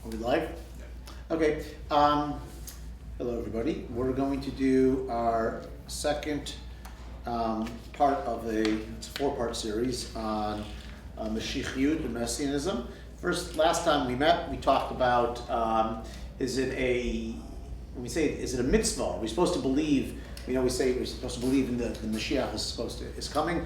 Are we live? Okay. Hello, everybody. We're going to do our second part of it's a four-part series on Mashiachiyut and Messianism. Last time we met, we talked about is it a mitzvah? Are we supposed to believe? We say we're supposed to believe in the Mashiach is coming.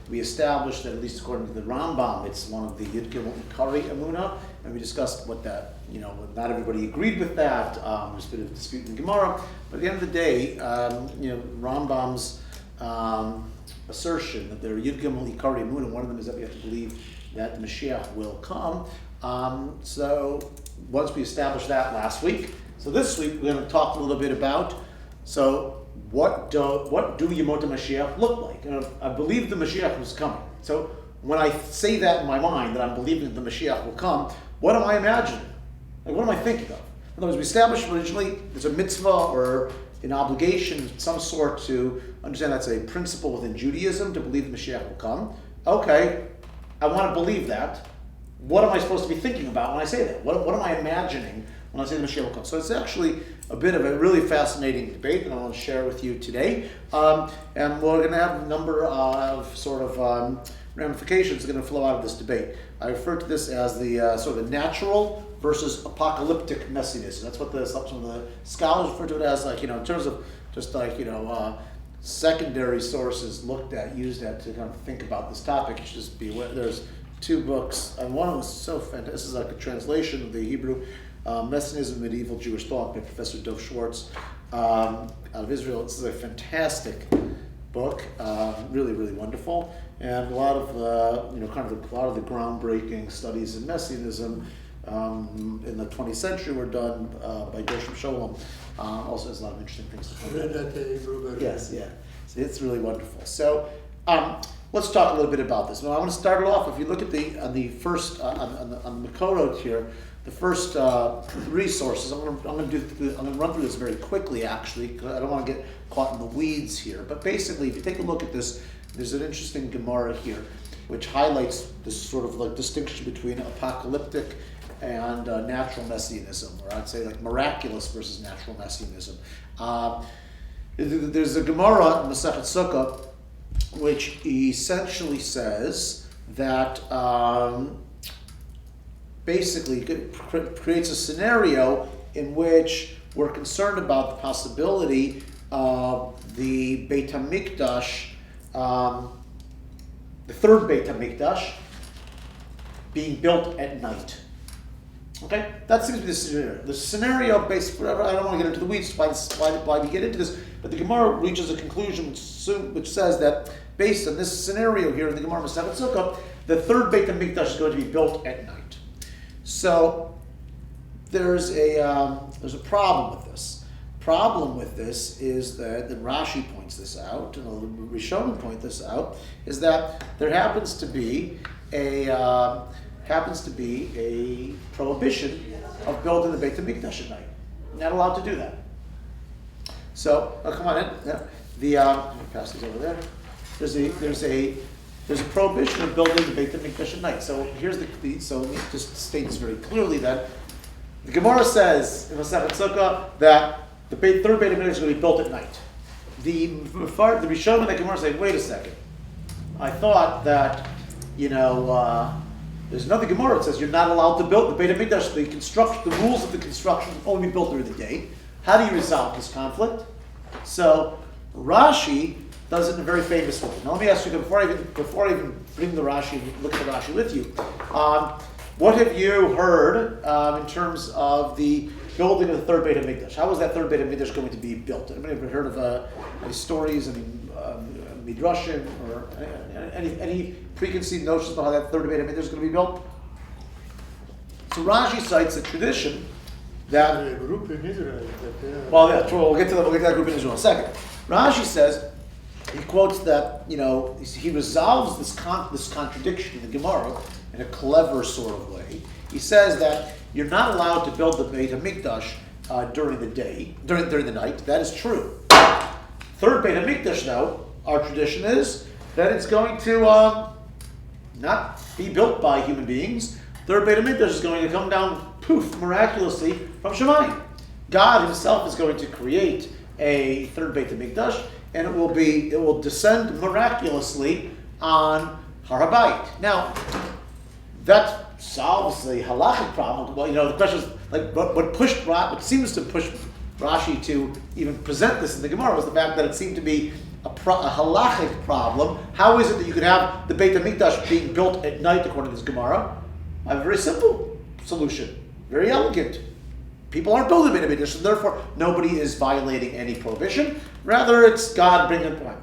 We established that, at least according to the Rambam, it's one of the Yud Gimel Ikari Emunah, and we discussed what that, not everybody agreed with that. There's a bit of dispute in the Gemara, but at the end of the day, Rambam's assertion that there are Yud Gimel Ikari Emunah, one of them is that we have to believe that the Mashiach will come. So once we established that last week, so this week we're going to talk a little bit about, what do Yemot HaMashiach look like? I believe the Mashiach was coming. So when I say that in my mind, that I'm believing that the Mashiach will come, what am I imagining? What am I thinking of? In other words, we established originally there's a mitzvah or an obligation of some sort to understand that's a principle within Judaism to believe the Mashiach will come. Okay, I want to believe that. What am I supposed to be thinking about when I say that? What am I imagining when I say the Mashiach will come? So it's actually a bit of a really fascinating debate that I want to share with you today. And we're going to have a number of sort of ramifications that are going to flow out of this debate. I refer to this as the sort of natural versus apocalyptic messianism. That's what some of the scholars refer to it as, in terms of just secondary sources used to kind of think about this topic. You should just be aware. There's two books, and one was so fantastic. This is like a translation of the Hebrew Messianism, Medieval Jewish Thought by Professor Dov Schwartz out of Israel. This is a fantastic book, really, really wonderful, and a lot of a lot of the groundbreaking studies in Messianism in the 20th century were done by Gershom Sholem. Also has a lot of interesting things to point out. Yes, yeah. So it's really wonderful. So let's talk a little bit about this. Well, I want to start it off. If you look at the first on the Makorot here, the first three sources. I'm going to run through this very quickly, actually, because I don't want to get caught in the weeds here. But basically, if you take a look at this, there's an interesting Gemara here, which highlights this sort of distinction between apocalyptic and natural messianism, or I'd say miraculous versus natural messianism. There's a Gemara in Masechet Sukkah, which essentially says that basically creates a scenario in which we're concerned about the possibility of the Beit HaMikdash, the third Beit HaMikdash, being built at night. Okay, that seems to be the scenario. The scenario, basically, I don't want to get into the weeds why we get into this, but the Gemara reaches a conclusion which says that based on this scenario here in the Gemara Masechet Sukkah, the third Beit HaMikdash is going to be built at night. So there's a problem with this. Problem with this is that, and Rashi points this out, and the Rishonim point this out, is that there happens to be a prohibition of building the Beit HaMikdash at night. You're not allowed to do that. So, come on in. Yeah. Let me pass these over there. There's a prohibition of building the Beit HaMikdash at night. So here's so let me just state this very clearly, that the Gemara says in Masechet Sukkah that the third Beit HaMikdash is going to be built at night. The Rishonim and the Gemara say, wait a second. I thought that, there's another Gemara that says you're not allowed to build the Beit HaMikdash. The rules of the construction can only be built during the day. How do you resolve this conflict? So Rashi does it in a very famous way. Now let me ask you, before I even bring the Rashi, look at the Rashi with you, what have you heard in terms of the building of the third Beit HaMikdash? How is that third Beit HaMikdash going to be built? Anybody ever heard of any stories, midrashim, or any preconceived notions about how that third Beit HaMikdash is going to be built? So Rashi cites a tradition that a group in Israel. Well, yeah, true. We'll get to that group in Israel in a second. Rashi says, he quotes that, he resolves this contradiction in the Gemara in a clever sort of way. He says that you're not allowed to build the Beit HaMikdash during the night. That is true. Third Beit HaMikdash, though, our tradition is that it's going to not be built by human beings. Third Beit HaMikdash is going to come down poof, miraculously from Shemayim. God himself is going to create a third Beit HaMikdash, and it will descend miraculously on Har HaBayit. Now, that solves the Halakhic problem. Well, the question is, what seems to push Rashi to even present this in the Gemara was the fact that it seemed to be a Halakhic problem. How is it that you could have the Beit HaMikdash being built at night according to this Gemara? I have a very simple solution, very elegant. People aren't building Beit HaMikdash, and therefore nobody is violating any prohibition. Rather, it's God bringing it back.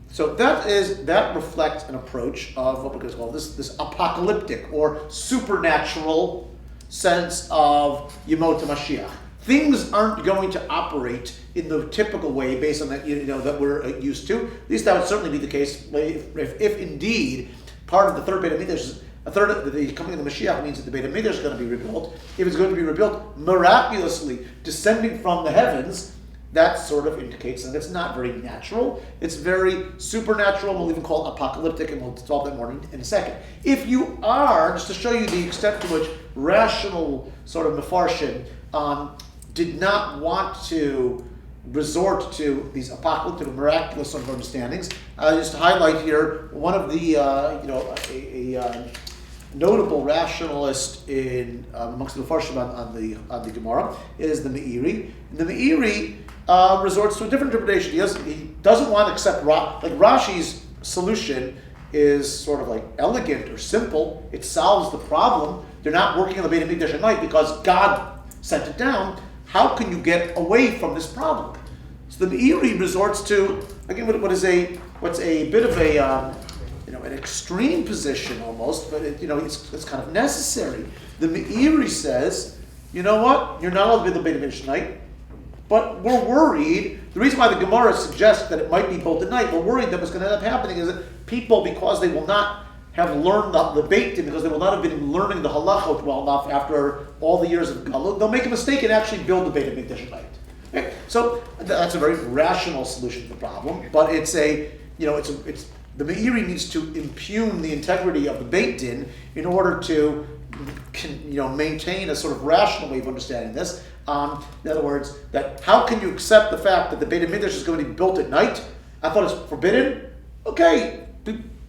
So that reflects an approach of what we're going to call this apocalyptic or supernatural sense of Yemot HaMashiach. Things aren't going to operate in the typical way based on that that we're used to. At least that would certainly be the case if indeed part of the third Beit HaMikdash, the coming of the Mashiach means that the Beit HaMikdash is going to be rebuilt. If it's going to be rebuilt miraculously, descending from the heavens, that sort of indicates that it's not very natural. It's very supernatural. We'll even call it apocalyptic, and we'll talk that more in a second. If you are, just to show you the extent to which rational sort of mefarshim did not want to resort to these apocalyptic, miraculous sort of understandings, just to highlight here one of the a notable rationalist in amongst the mefarshim on the Gemara is the Meiri. And the Meiri resorts to a different interpretation. He doesn't want to accept Rashi's solution is sort of like elegant or simple. It solves the problem. They're not working on the Beit HaMikdash at night because God sent it down. How can you get away from this problem? So the Meiri resorts to again what's a bit of an extreme position almost, but it's kind of necessary. The Meiri says, you know what? You're not allowed to build the Beit HaMikdash at night. But we're worried, the reason why the Gemara suggests that it might be built at night, we're worried that what's going to end up happening is that people, because they will not have learned the Beit Din, because they will not have been learning the halachot well enough after all the years of Galut, they'll make a mistake and actually build the Beit HaMikdash at night. Okay? So that's a very rational solution to the problem, but the Meiri needs to impugn the integrity of the Beit Din in order to maintain a sort of rational way of understanding this. In other words, that how can you accept the fact that the Beit HaMikdash is going to be built at night? I thought it's forbidden. Okay,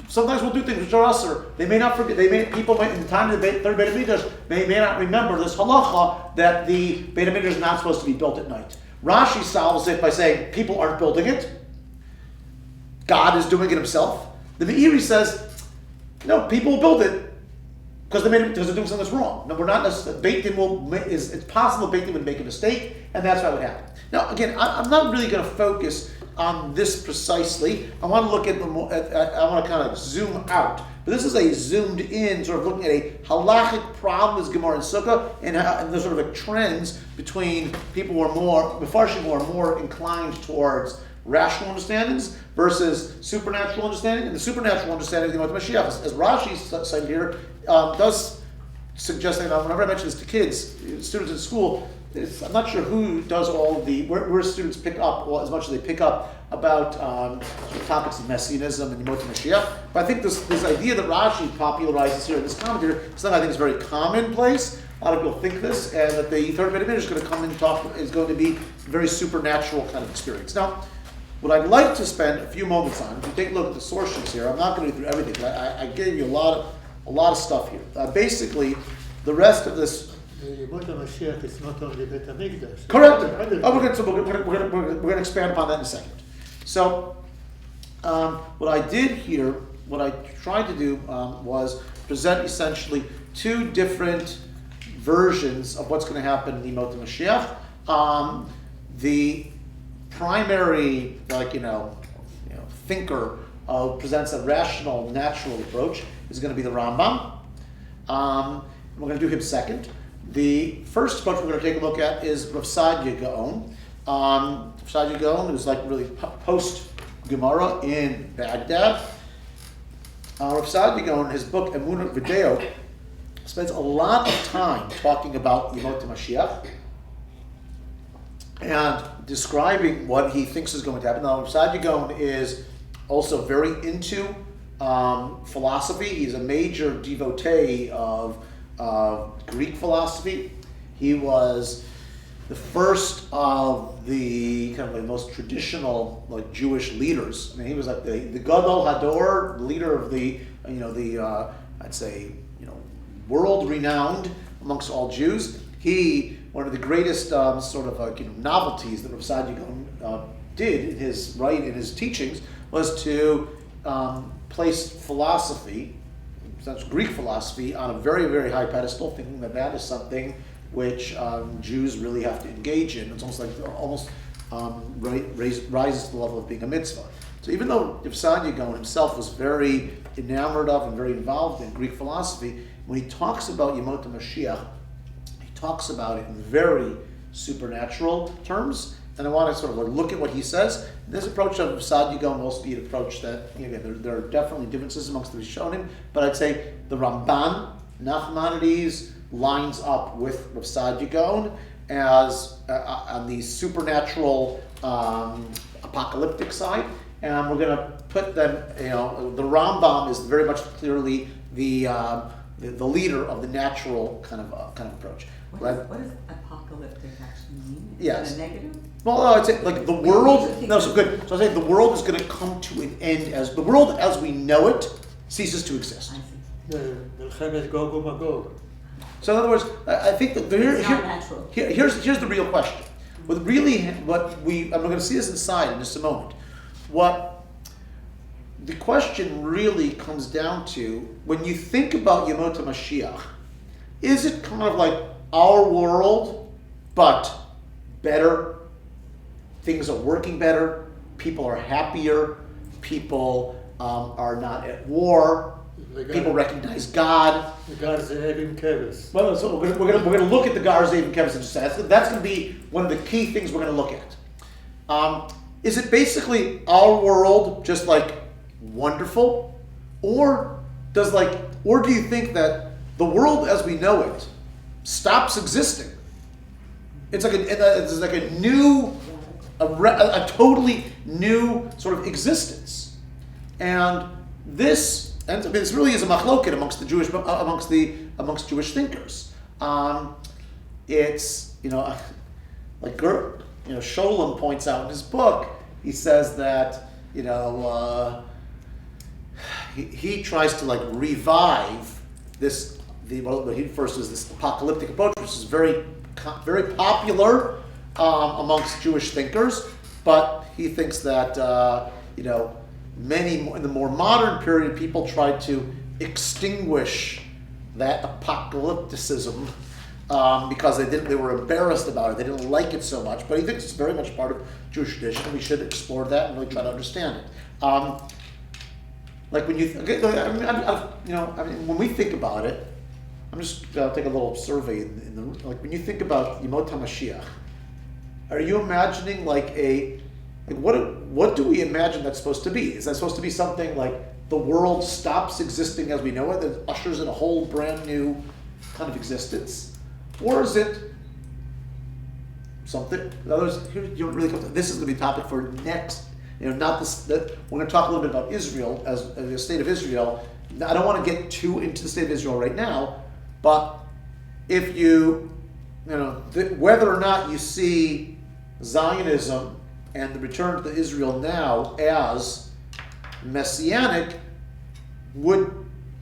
sometimes we'll do things which are usher. They may not forget. People might in the time of the third Beit HaMikdash may not remember this halacha that the Beit HaMikdash is not supposed to be built at night. Rashi solves it by saying people aren't building it. God is doing it himself. The Meiri says, no, people will build it because they're doing something that's wrong. No, we're not necessarily. Beit Din it's possible Beit Din would make a mistake, and that's what would happen. Now, again, I'm not really going to focus on this precisely. I want to look at I want to kind of zoom out. But this is a zoomed in, sort of looking at a halachic problem as Gemara and Sukkah, and the sort of trends between people who are more mefarshim who are more inclined towards rational understandings versus supernatural understanding. And the supernatural understanding of the Mashiach, as Rashi cited here, does suggest that whenever I mention this to kids, students in school, I'm not sure who does all where students pick up, well, as much as they pick up about topics of Messianism and Yemot HaMashiach. But I think this idea that Rashi popularizes here in this commentary is something I think is very commonplace. A lot of people think this, and that the third Beit HaMikdash is going to come and is going to be a very supernatural kind of experience. Now, what I'd like to spend a few moments on, if you take a look at the sources here, I'm not going to go through everything, but I gave you a lot of stuff here. Basically, the rest of this. Yemot HaMashiach is not only Beit HaMikdash. Correct. We're going to expand upon that in a second. So, what I did here, what I tried to do was present essentially two different versions of what's going to happen in Yemot HaMashiach. The primary, thinker presents a rational, natural approach is going to be the Rambam. We're going to do him second. The first approach we're going to take a look at is Rav Sadia Gaon. Rav Sadia Gaon is really post-Gemara in Baghdad. Rav Sadia Gaon, his book Emunah Video, spends a lot of time talking about Yemot HaMashiach and describing what he thinks is going to happen. Now, Rav Sadia Gaon is also very into philosophy. He's a major devotee of of Greek philosophy. He was the first of the kind of the most traditional like Jewish leaders. I mean, he was like the Gadol Hador, leader of the I'd say world renowned amongst all Jews. One of the greatest novelties that Rav Saadia Gaon did in his teachings was to place philosophy, that's Greek philosophy, on a very, very high pedestal, thinking that is something which Jews really have to engage in. It's almost rises to the level of being a mitzvah. So even though Rav Saadia Gaon himself was very enamored of and very involved in Greek philosophy, when he talks about Yemot HaMashiach, he talks about it in very supernatural terms. And I want to sort of look at what he says. This approach of Saadia Gaon will also be an approach that, again, there are definitely differences amongst the Rishonim, but I'd say the Ramban, Nachmanides, lines up with Rav Saadia Gaon as on the supernatural apocalyptic side, and we're going to put them, the Rambam is very much clearly the leader of the natural kind of approach. What does apocalyptic actually mean? Yes. Is it a negative? Well, I'd say like the world. No, so good. So I say the world is going to come to an end as the world as we know it ceases to exist. I see. מלחמת גוג ומגוג. So in other words, I think that It's not natural. here's the real question. I'm going to see this inside in just a moment. What the question really comes down to, when you think about Yemot HaMashiach, is it kind of like our world, but better? Things are working better. People are happier. People are not at war. People recognize God. The Gar Ze'evim Keves. Well, so we're going to look at the Gar Ze'evim Keves in just a second. That's going to be one of the key things we're going to look at. Is it basically our world just like wonderful, or do you think that the world as we know it stops existing? It's like a new, a totally new sort of existence, and this really is a machloket amongst Jewish thinkers. It's like Sholem points out in his book. He says that he tries to revive this. What he refers to as this apocalyptic approach, which is very very popular amongst Jewish thinkers, but he thinks that many in the more modern period people tried to extinguish that apocalypticism because they were embarrassed about it. They didn't like it so much, but he thinks it's very much part of Jewish tradition, and we should explore that and really try to understand it. Like when you, when we think about it, I'm just take a little survey. When you think about Yemot HaMashiach, are you imagining what do we imagine that's supposed to be? Is that supposed to be something like the world stops existing as we know it, that ushers in a whole brand new kind of existence, or is it something? In other words, this is going to be a topic for next. Not this. We're going to talk a little bit about Israel as the state of Israel. I don't want to get too into the state of Israel right now, but if whether or not you see Zionism and the return to Israel now as messianic would,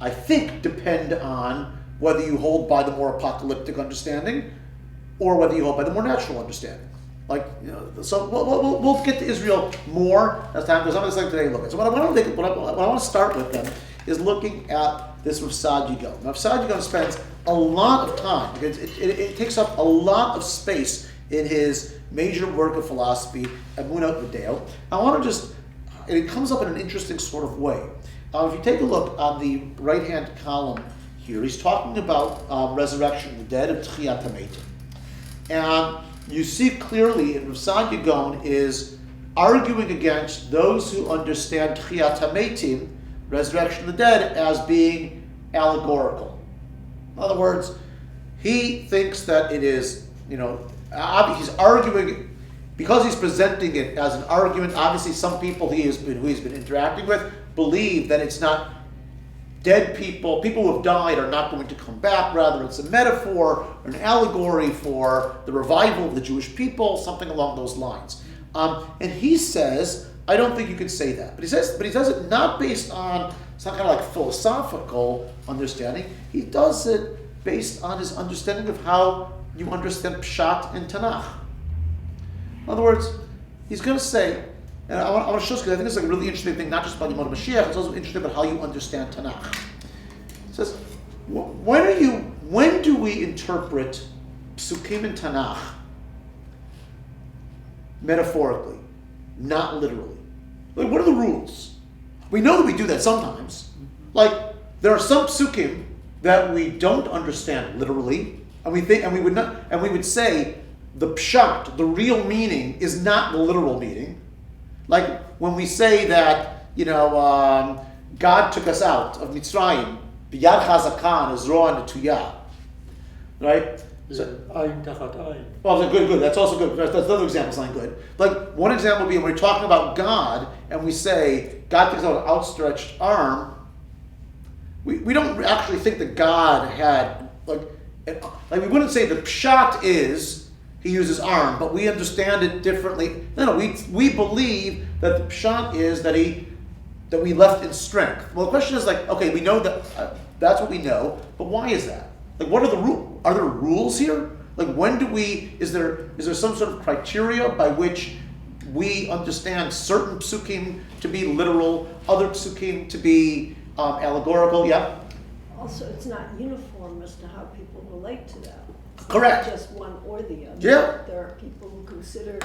I think, depend on whether you hold by the more apocalyptic understanding or whether you hold by the more natural understanding. So we'll get to Israel more as time goes on. It's like today look at. So what I want to start with then is looking at this Rav Saadia Gaon. Rav Saadia Gaon spends a lot of time, because it takes up a lot of space in his major work of philosophy, Emunot V'Deo. I want to it comes up in an interesting sort of way. If you take a look on the right-hand column here, he's talking about resurrection of the dead, of Tchiyat HaMeitim. And you see clearly, Rav Saadia Gaon is arguing against those who understand Tchiyat HaMeitim, resurrection of the dead, as being allegorical. In other words, he thinks that it is, he's arguing, because he's presenting it as an argument. Obviously, some people who he's been interacting with believe that it's not dead people, people who have died are not going to come back. Rather, it's a metaphor, an allegory for the revival of the Jewish people, something along those lines. And he says, I don't think you could say that. But he says it not based on some kind of like philosophical understanding. He does it based on his understanding of how you understand Pshat in Tanakh. In other words, he's going to say, and I want to show this because I think it's like a really interesting thing, not just about Yemot Mashiach, it's also interesting about how you understand Tanakh. It says, when do we interpret Psukim in Tanakh metaphorically, not literally? Like, what are the rules? We know that we do that sometimes. Like, there are some Psukim that we don't understand literally, and we would say the Pshat, the real meaning, is not the literal meaning. Like when we say that, God took us out of Mitzrayim, b'yad chazakan is ro'an netuyah, right? Ein tachat ein. Well, good. That's also good. That's another example. It's not good. Like one example would be when we're talking about God and we say God takes out an outstretched arm. We don't actually think that God had like we wouldn't say the pshat is he uses arm, but we understand it differently. No, we believe that the pshat is that we left in strength. Well, the question is like, okay, we know that that's what we know, but why is that? Like, what are the rules? Are there rules here? Like, when do is there some sort of criteria by which we understand certain psukim to be literal, other psukim to be allegorical? Yeah. Also, it's not uniform as to how people relate to that. It's Correct. Not just one or the other. Yeah. There are people who consider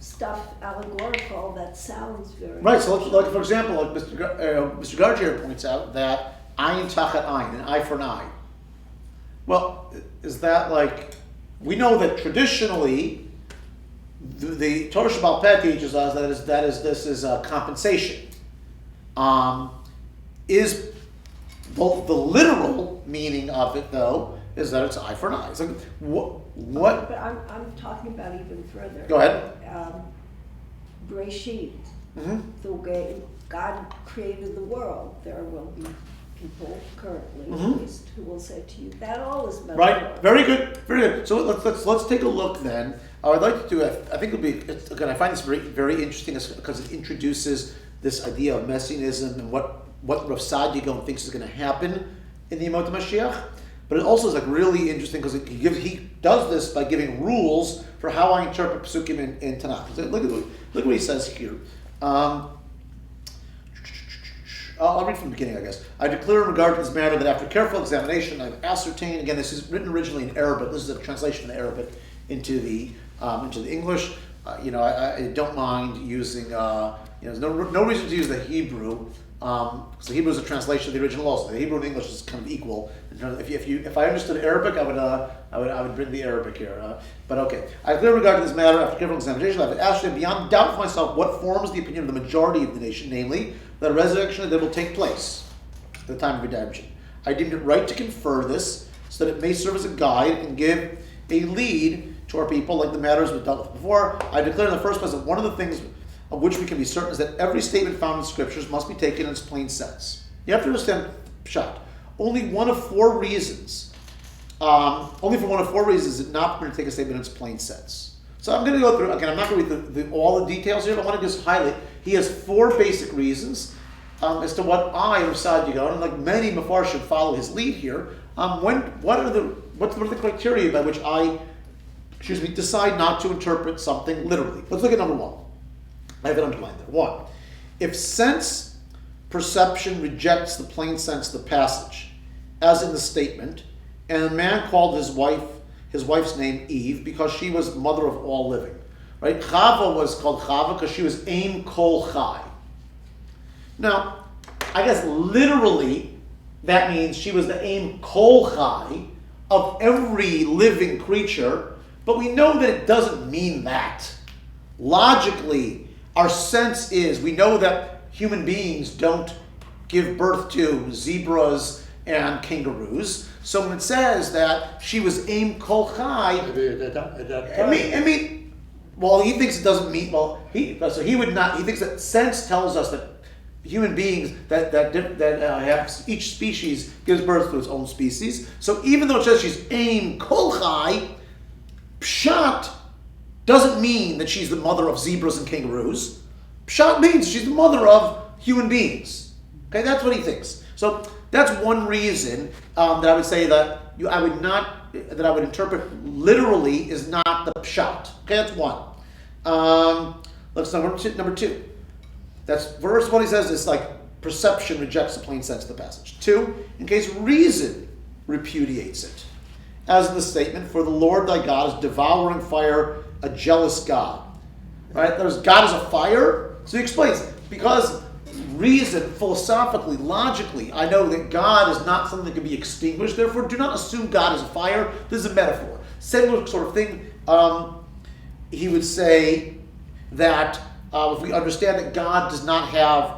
stuff allegorical that sounds very Right. So, like for example, like Mr. Gargier points out that ayin tachat ayin, an eye for an eye. Well, is that like we know that traditionally the Torah Shebaal Peh teaches us this is compensation. Is the literal meaning of it though is that it's eye for an eye? It's like what? But I'm talking about even further. Go ahead. Breshit, Mm-hmm. the way God created the world, there will be people currently, Mhm. at least, who will say to you, that all is metaphor. Right. Very good. Very good. So let's take a look then. I would like to do. I think again. I find this very very interesting because it introduces this idea of Messianism and what Rav Saadia Gaon thinks is going to happen in the Yemot Mashiach. But it also is like really interesting because he does this by giving rules for how I interpret Psukim in Tanakh. So look what he says here. I'll read from the beginning, I guess. I declare in regard to this matter that after careful examination, I've ascertained. Again, this is written originally in Arabic. This is a translation of the Arabic into the English. I don't mind using. There's no reason to use the Hebrew. So the Hebrew is a translation of the original also. The Hebrew and English is kind of equal. If I understood Arabic, I would bring the Arabic here. But okay. I declare in regard to this matter after careful examination, I've asked beyond doubt for myself what forms the opinion of the majority of the nation, namely that a resurrection that will take place at the time of redemption. I deemed it right to confer this so that it may serve as a guide and give a lead to our people like the matters we've dealt with before. I declare in the first place that one of the things of which we can be certain is that every statement found in scriptures must be taken in its plain sense. You have to understand Pshat. Only for one of four reasons is it not permitted to take a statement in its plain sense. So I'm going to go through, again, I'm not going to read all the details here, but I want to just highlight. He has four basic reasons as to what Rav Saadia Gaon, and like many Mefarshim follow his lead here, what are the criteria by which I decide not to interpret something literally. Let's look at number one. I have it underlined there. One, if sense perception rejects the plain sense of the passage, as in the statement, and a man called his wife's name Eve because she was mother of all living. Right? Chava was called Chava because she was Aim Kol Chai. Now, I guess literally that means she was the Aim Kol Chai of every living creature, but we know that it doesn't mean that. Logically, our sense is we know that human beings don't give birth to zebras and kangaroos. So when it says that she was Aim Kol Chai, I mean, well, he thinks it doesn't mean. Well, he thinks that sense tells us that human beings that have each species gives birth to its own species. So even though it says she's Ein Kol Chai, Pshat doesn't mean that she's the mother of zebras and kangaroos. Pshat means she's the mother of human beings. Okay, that's what he thinks. So that's one reason that I would say that I would interpret literally is not the Pshat. Okay, that's one. Let's number two. That's verse 1. He says it's like perception rejects the plain sense of the passage. 2, in case reason repudiates it, as in the statement, "For the Lord thy God is devouring fire, a jealous God." Right? There's God is a fire. So he explains because reason, philosophically, logically, I know that God is not something that can be extinguished. Therefore, do not assume God is a fire. This is a metaphor. Similar sort of thing. He would say that if we understand that God does not have,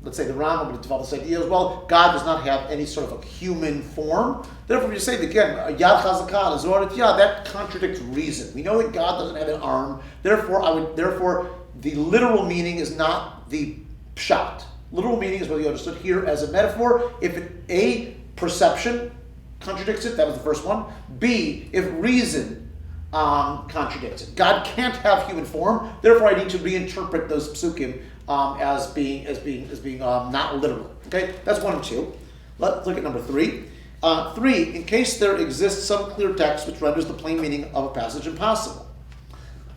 let's say the Rambam would develop this idea as well, God does not have any sort of a human form. Therefore, if you say that again, Yad Chazakah, Zorat Yad, that contradicts reason. We know that God doesn't have an arm. Therefore, the literal meaning is not the pshat. Literal meaning is what you understood here as a metaphor. If A, perception contradicts it, that was the first one. B, if reason contradicts it. God can't have human form, therefore I need to reinterpret those psukim as being not literal. Okay, that's 1 and 2. Let's look at number 3. 3, in case there exists some clear text which renders the plain meaning of a passage impossible.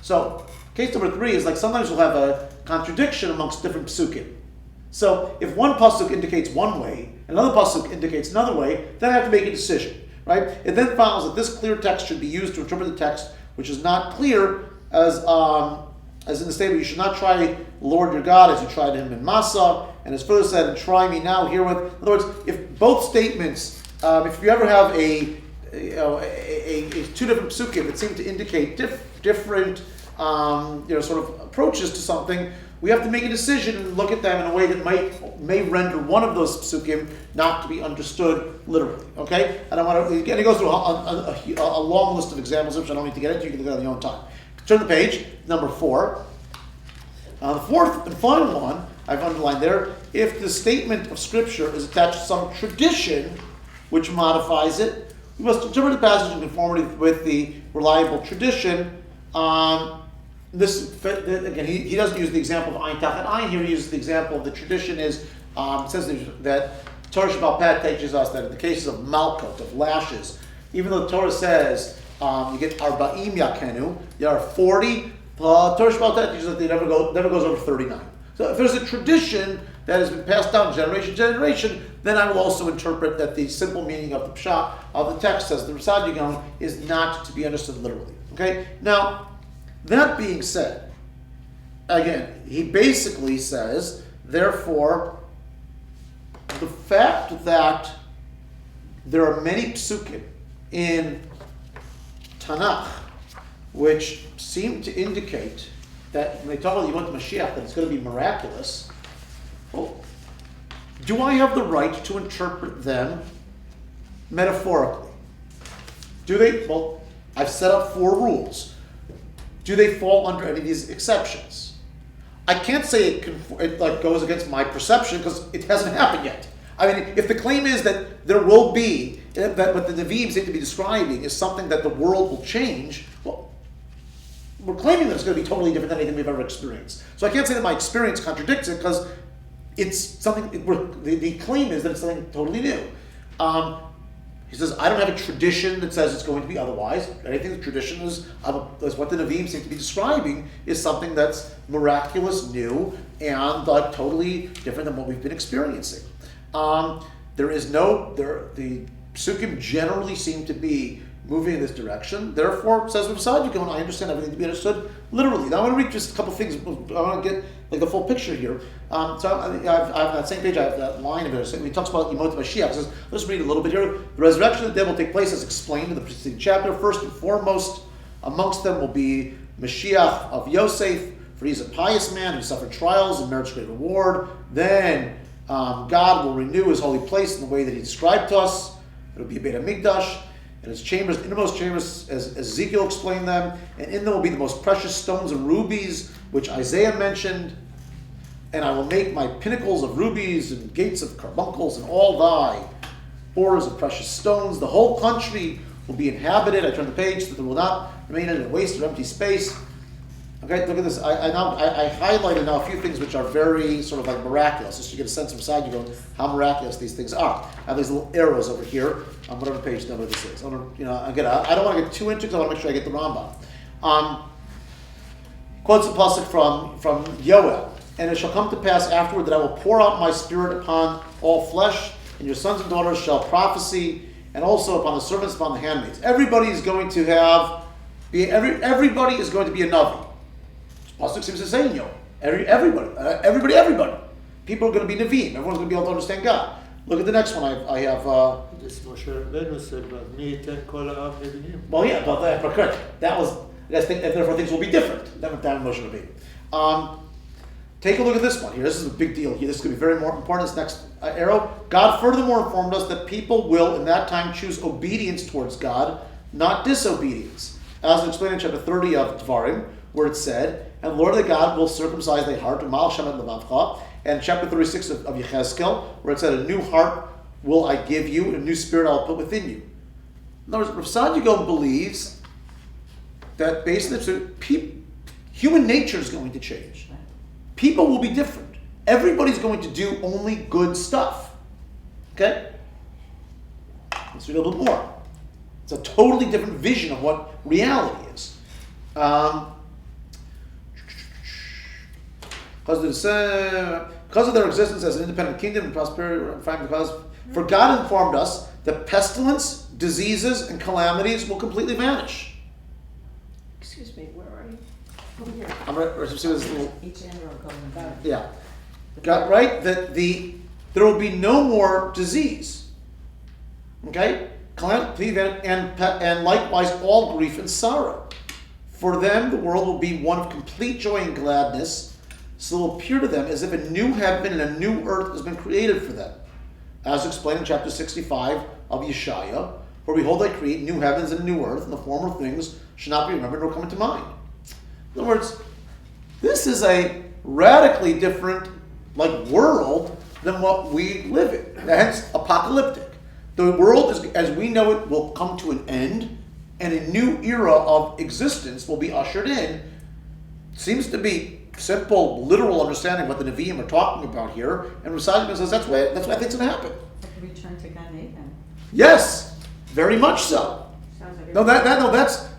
So, case number 3 is like sometimes we'll have a contradiction amongst different psukim. So, if one pasuk indicates one way, another pasuk indicates another way, then I have to make a decision. Right? It then follows that this clear text should be used to interpret the text which is not clear, as in the statement, "You should not try Lord your God as you tried him in Massa," and as further said, "And try me now herewith." In other words, if both statements, if you ever have a two different psukim that seem to indicate different sort of approaches to something, we have to make a decision and look at them in a way that may render one of those psukim not to be understood literally. Okay, and I want to again. It goes through a long list of examples, which I don't need to get into. You can look at it on your own time. Turn the page, number 4. The fourth and final one I've underlined there. If the statement of Scripture is attached to some tradition which modifies it, we must interpret the passage in conformity with the reliable tradition. This again, he doesn't use the example of Ein Tachat Ein here. He uses the example of the tradition is it says that Torah Sheba'al Peh teaches us that in the cases of malkot, of lashes, even though the Torah says you get arba'im yakenu, there are 40. Torah Sheba'al Peh teaches that they never goes over 39. So if there's a tradition that has been passed down generation to generation, then I will also interpret that the simple meaning of the pshat of the text says the Rasad Yigon is not to be understood literally. Okay, now. That being said, again, he basically says, therefore, the fact that there are many psukim in Tanakh which seem to indicate that when they talk about the Yemot Mashiach, that it's going to be miraculous, well, do I have the right to interpret them metaphorically? Do they? Well, I've set up 4 rules. Do they fall under any of these exceptions? I can't say it goes against my perception because it hasn't happened yet. I mean, if the claim is that there will be, that what the Nevi'im seem to be describing is something that the world will change, well, we're claiming that it's going to be totally different than anything we've ever experienced. So I can't say that my experience contradicts it because it's something, the claim is that it's something totally new. He says, I don't have a tradition that says it's going to be otherwise. I think the tradition is what the Nevi'im seem to be describing is something that's miraculous, new, and totally different than what we've been experiencing. The psukim generally seem to be moving in this direction. Therefore, says Rasad Yigon, I understand everything to be understood literally. Now I want to read just a couple things. I want to get the full picture here. So I have that same page, I have that line of it. So he talks about Yemot Mashiach. Says, let's read a little bit here. The resurrection of the dead will take place as explained in the preceding chapter. First and foremost amongst them will be Mashiach of Yosef, for he's a pious man who suffered trials and merits great reward. Then God will renew his holy place in the way that he described to us. It will be a Beit HaMikdash. And his chambers, innermost chambers, as Ezekiel explained them, and in them will be the most precious stones and rubies, which Isaiah mentioned. and I will make my pinnacles of rubies and gates of carbuncles and all thy borders of precious stones. The whole country will be inhabited. I turn the page, that there will not remain in a waste or empty space. Okay, look at this. I highlighted now a few things which are very sort of like miraculous, just to get a sense from side you go how miraculous these things are. I have these little arrows over here on whatever page number this is. I don't want to get too into it because I want to make sure I get the Rambam. Quotes a pasuk from Yoel. And it shall come to pass afterward that I will pour out my spirit upon all flesh, and your sons and daughters shall prophesy, and also upon the servants, upon the handmaids. Everybody is going to everybody is going to be a navi. Pasuk seems to say, everybody. People are going to be Nevi'im. Everyone's going to be able to understand God. Look at the next one. I have. This Moshe Rabbeinu said, "But me ten kol ha'am nevi'im." Well, yeah, but correct. That was. And therefore things will be different than Moshe Rabbeinu. Take a look at this one here. This is a big deal here. This is going to be very more important. This next arrow. God furthermore informed us that people will, in that time, choose obedience towards God, not disobedience. As explained in chapter 30 of Dvarim, where it said, "And the Lord thy God will circumcise thy heart, u'mal shemet levavcha." And chapter 36 of Yechezkel, where it said, "A new heart will I give you, and a new spirit I will put within you." In other words, Rav Sadigo believes that based on this, human nature is going to change. People will be different. Everybody's going to do only good stuff. Okay? Let's read a little bit more. It's a totally different vision of what reality is. Because of their existence as an independent kingdom and prosperity, for God informed us that pestilence, diseases, and calamities will completely vanish. Excuse me, where are you? Over here. I'm going to see this little. Each arrow going down. Yeah. Got right? That there will be no more disease. Okay? Calamity and likewise all grief and sorrow. For them, the world will be one of complete joy and gladness, so it will appear to them as if a new heaven and a new earth has been created for them. As explained in chapter 65 of Yeshaya, for behold, I create new heavens and a new earth, and the former things should not be remembered nor come into mind. In other words, this is a radically different world than what we live in. Hence, apocalyptic. The world, as we know it, will come to an end, and a new era of existence will be ushered in. Seems to be simple, literal understanding of what the Nevi'im are talking about here, and Rav says that's what I think is going to happen. Like a return to Gan Eden. Yes, very much so. Sounds like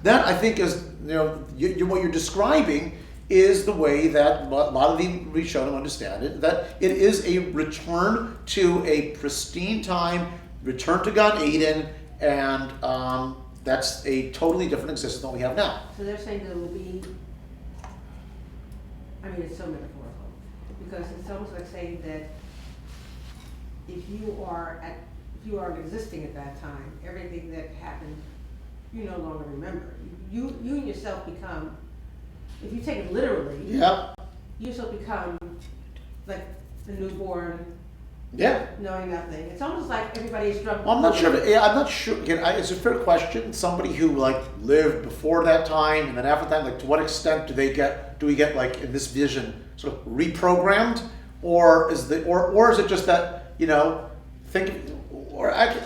That I think is what you're describing is the way that a lot of the Rishonim understand it. That it is a return to a pristine time, return to Gan Eden, and that's a totally different existence than we have now. So they're saying that it will be, it's so metaphorical, because it's almost like saying that if you are existing at that time, everything that happened, you no longer remember. You yourself become, if you take it literally, Yeah. you yourself become like the newborn, Yeah. knowing nothing. It's almost like everybody is drunk. Well, I'm not sure. I'm not sure. Again, it's a fair question. Somebody who lived before that time and then after that, to what extent do we get in this vision sort of reprogrammed, or is it just that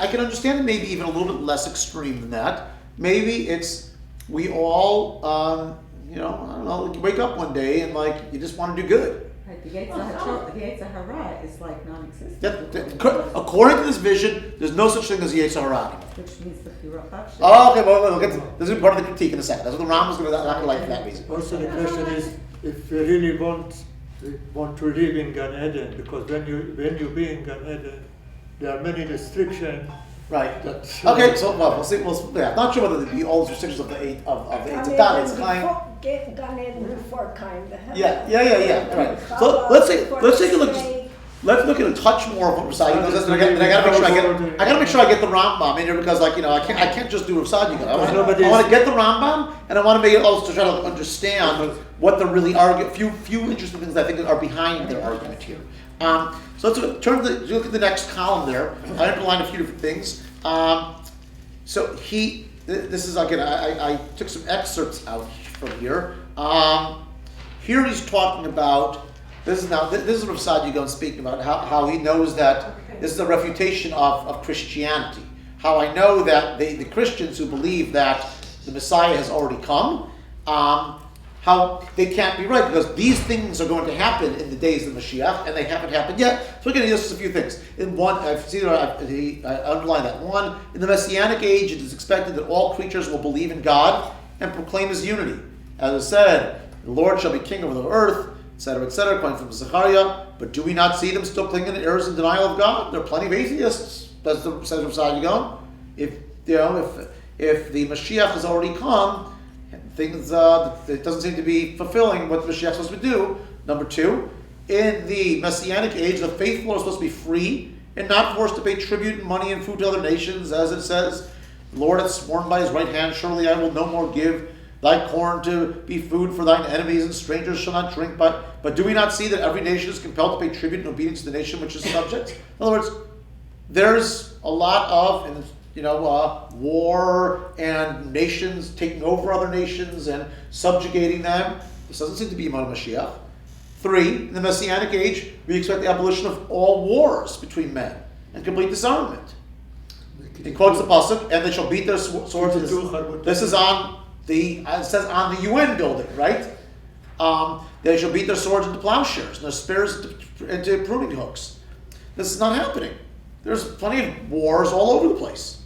I can understand it maybe even a little bit less extreme than that. Maybe it's we all I don't know, you wake up one day and you just want to do good. Right, the Yetzer Hara is non-existent. According to this vision, there's no such thing as Yetzer Hara. Which means the pure affection. Oh, okay, well, we'll get to, this is part of the critique in a second. That's what the Rambam is going to like for that reason. Also, the question is if we really want to live in Gan Eden, because when you be in Gan Eden, there are many restrictions. Right. That, Okay, so we'll see. Not sure whether the all those restrictions of the eight of the eight of that. It's kind. Gan Eden before kind of. Yeah. Right. So let's take a look. Let's look at a touch more of what Rasadi goes. I gotta make sure I get the Rambam in here because, I can't just do Rasadi. I want to get the Rambam, and I want to make it also try to understand what the really few interesting things I think are behind their argument here. So let's look at the next column there. I underlined a few different things. So this is again. I took some excerpts out from here. Here he's talking about This is Rav Saadia speaking about how he knows that this is a refutation of Christianity. How I know that the Christians who believe that the Messiah has already come, how they can't be right, because these things are going to happen in the days of Mashiach, and they haven't happened yet. So we're going to list a few things. In one, I underline that. One, in the Messianic age, it is expected that all creatures will believe in God and proclaim His unity. As I said, the Lord shall be king over the earth, etc., according from Zechariah. But do we not see them still clinging to errors and denial of God? There are plenty of atheists, says Rav Saadia. If the Mashiach has already come, things it doesn't seem to be fulfilling what the Mashiach is supposed to do. Number two, in the Messianic age, the faithful are supposed to be free and not forced to pay tribute and money and food to other nations, as it says, the Lord hath sworn by His right hand, surely I will no more give thy corn to be food for thine enemies, and strangers shall not drink. But do we not see that every nation is compelled to pay tribute and obedience to the nation which is subject? In other words, there's a lot of war and nations taking over other nations and subjugating them. This doesn't seem to be Yemot Mashiach. 3, in the Messianic age, we expect the abolition of all wars between men and complete disarmament. He quotes the pasuk, and they shall beat their swords. This is on it says on the UN building, right? They shall beat their swords into plowshares and their spears into pruning hooks. This is not happening. There's plenty of wars all over the place.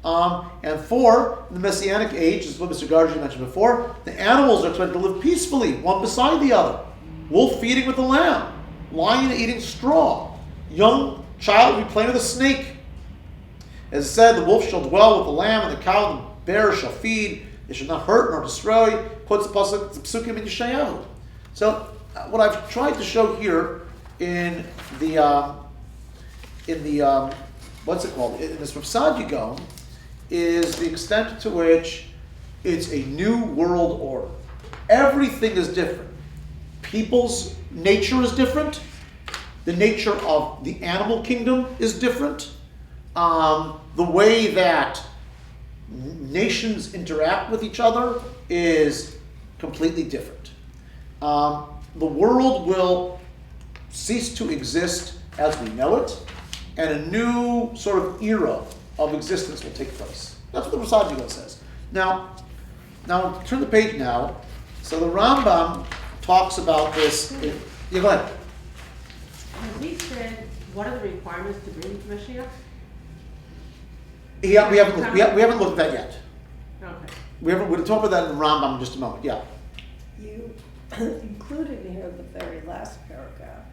And 4, in the Messianic age, this is what Mr. Gargi mentioned before, the animals are expected to live peacefully, one beside the other. Wolf feeding with the lamb, lion eating straw, young child will be playing with a snake. As it said, the wolf shall dwell with the lamb, and the cow and the bear shall feed. They shall not hurt nor destroy. Quotes the pasuk, the psukim in Yeshayahu. So, what I've tried to show here in the what's it called? In this Rav Saadia is the extent to which it's a new world order. Everything is different. People's nature is different. The nature of the animal kingdom is different. The way that nations interact with each other is completely different. The world will cease to exist as we know it, and a new sort of era of existence will take place. That's what the Rav Saadia says. Now turn the page now. So the Rambam talks about this. Yeah, go ahead. Has he said what are the requirements to bring Mashiach? Yeah, we haven't looked at that yet. Okay. We'll talk about that in the Rambam in just a moment. Yeah. You included in here the very last paragraph,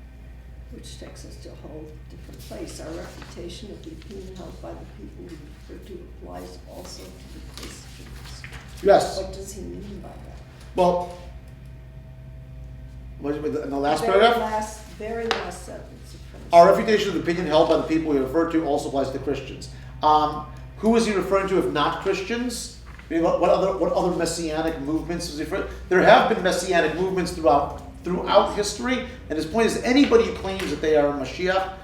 which takes us to a whole different place. Our reputation of being held by the people we refer to applies also to the Christians. Yes. What does he mean by that? Well, in the last Very paragraph? Very last sentence. Our refutation of the opinion held by the people we refer to also applies to Christians. Who is he referring to if not Christians? I mean, what other messianic movements is he referring to? There have been messianic movements throughout history, and his point is anybody who claims that they are a Mashiach,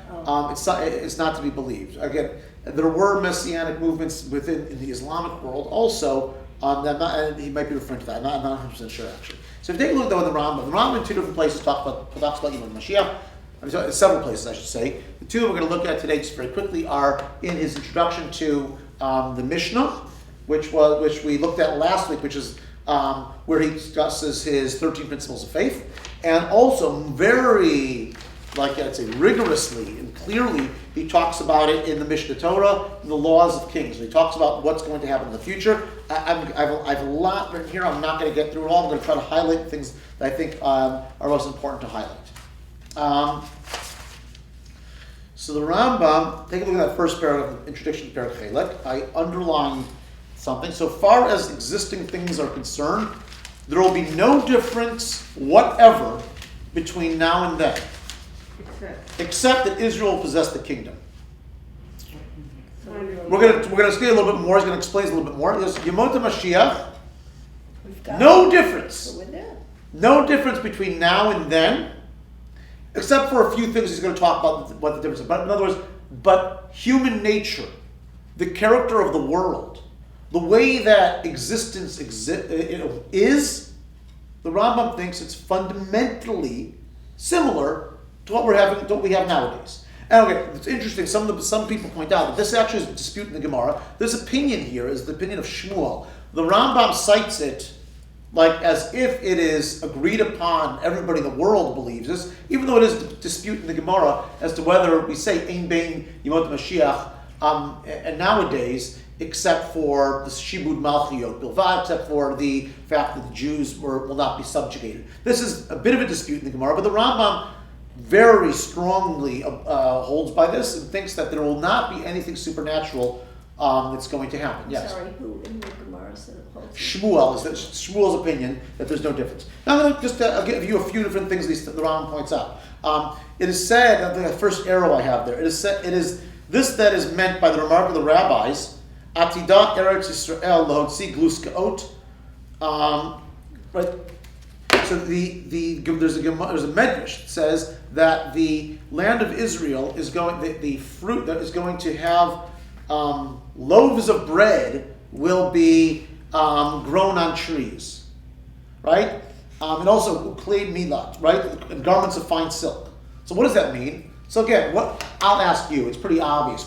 it's not to be believed. Again, there were messianic movements in the Islamic world also, and he might be referring to that. I'm not 100% sure actually. So if you take a look though in the Rambam in 2 different places talks about Yemot Mashiach. Several places, I should say. The 2 that we're going to look at today, just very quickly, are in his introduction to the Mishnah, which we looked at last week, which is where he discusses his 13 principles of faith, and also very, I'd say, rigorously and clearly, he talks about it in the Mishnah Torah, in the laws of kings. He talks about what's going to happen in the future. I have a lot written here. I'm not going to get through it all. I'm going to try to highlight things that I think are most important to highlight. So the Rambam, take a look at that first paragraph, introduction to Perek Chelek. I underlined something. So far as existing things are concerned, there will be no difference whatever between now and then, except that Israel will possess the kingdom. We're gonna see a little bit more. He's going to explain a little bit more. There's Yemot Mashiach. No difference. So we're there. No difference between now and then. Except for a few things he's going to talk about what the difference is. But in other words, but human nature, the character of the world, the way that existence is, the Rambam thinks it's fundamentally similar to what we have nowadays. And okay, it's interesting. Some people point out that this actually is a dispute in the Gemara. This opinion here is the opinion of Shmuel. The Rambam cites it like as if it is agreed upon, everybody in the world believes this, even though it is a dispute in the Gemara as to whether we say Ein Bein Yemot Mashiach, and nowadays, except for the Shibud Malchiot Bilvad, except for the fact that the Jews will not be subjugated. This is a bit of a dispute in the Gemara, but the Rambam very strongly holds by this and thinks that there will not be anything supernatural that's going to happen. Yes. Sorry, who in the Gemara said it holds? Shmuel's opinion that there's no difference. Now I'm going to just I'll give you a few different things that the Rambam points out. It is said, the first arrow I have there, it is this that is meant by the remark of the rabbis, Atidat Eretz Yisrael Lehotzi Gluskaot. Right. So there's a medrash that says that the land of Israel is going, the fruit that is going to have loaves of bread will be grown on trees, right? And also uklei milat, right? And garments of fine silk. So what does that mean? So again, I'll ask you. It's pretty obvious.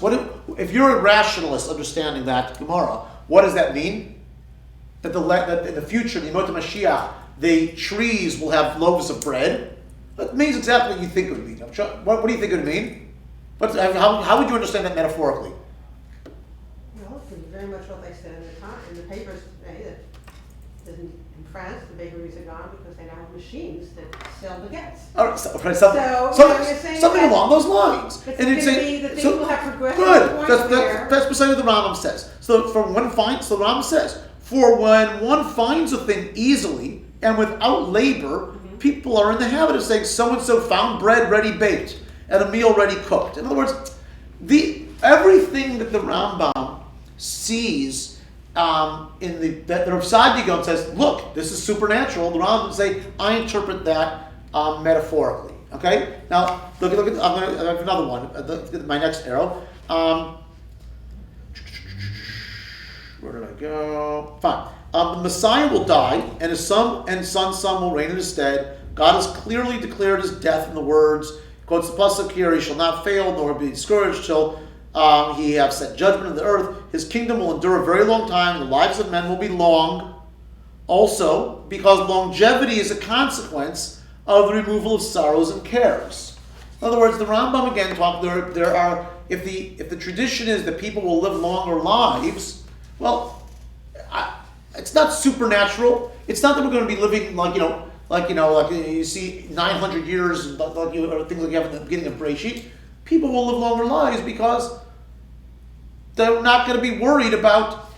If you're a rationalist understanding that Gemara, what does that mean? That in the future, the Yemot Mashiach, the trees will have loaves of bread. That means exactly what you think it would mean. What do you think it would mean? How would you understand that metaphorically? Well, it's very much what they said in the papers today, that in France, the bakeries are gone because they now have machines that sell baguettes. All right, something along those lines. It's going to be the things will have progressed. Good. That's precisely what the Rambam says. So the Rambam says, for when one finds a thing easily and without labor, people are in the habit of saying so and so found bread ready baked and a meal ready cooked. In other words, everything that the Rambam sees that the Rav Saadia says, look, this is supernatural. The Rambam say, I interpret that metaphorically. Okay. Now look at. I have another one. My next arrow. Where did I go? Fine. The Messiah will die, and his son will reign in his stead. God has clearly declared his death in the words, quotes the pasuk here, he shall not fail nor be discouraged till he have set judgment on the earth. His kingdom will endure a very long time, and the lives of men will be long. Also, because longevity is a consequence of the removal of sorrows and cares. In other words, the Rambam again talks. There are if the tradition is that people will live longer lives, well, it's not supernatural. It's not that we're going to be living like you see 900 years, or things like you have in the beginning of Breshit. People will live longer lives because they're not going to be worried about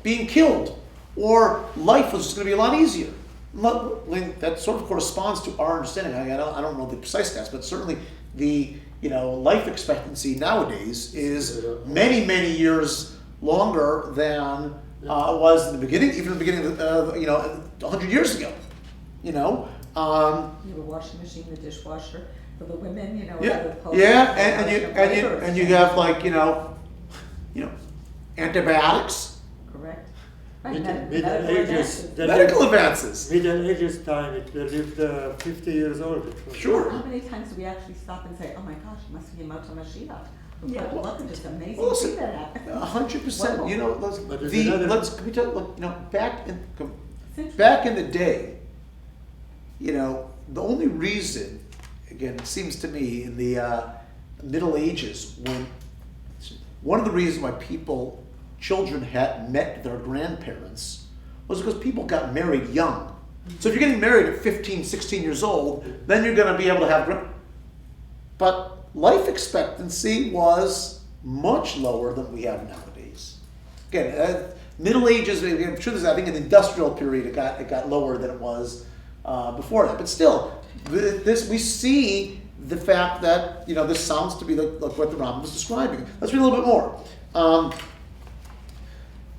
being killed, or life is just going to be a lot easier. That sort of corresponds to our understanding. I don't know the precise stats, but certainly the life expectancy nowadays is many years longer than it was in the beginning, even in the beginning of 100 years ago. You have a washing machine, the dishwasher for the women, and you have antibiotics. Correct. Medical advances. Middle Ages time, it lived 50 years old. Sure. How many times do we actually stop and say, "Oh my gosh, it must be Yemot Mashiach"? Yeah, Look, it's just amazing well, to see that happen. 100%. Back in the day, the only reason, again, it seems to me, in the Middle Ages, one of the reasons why children had met their grandparents was because people got married young. So if you're getting married at 15, 16 years old, then you're going to be able to have but life expectancy was much lower than we have nowadays. Again, Middle Ages, I'm sure I think in the industrial period it got lower than it was before that. But still, we see the fact that this sounds to be like what the Rambam was describing. Let's read a little bit more.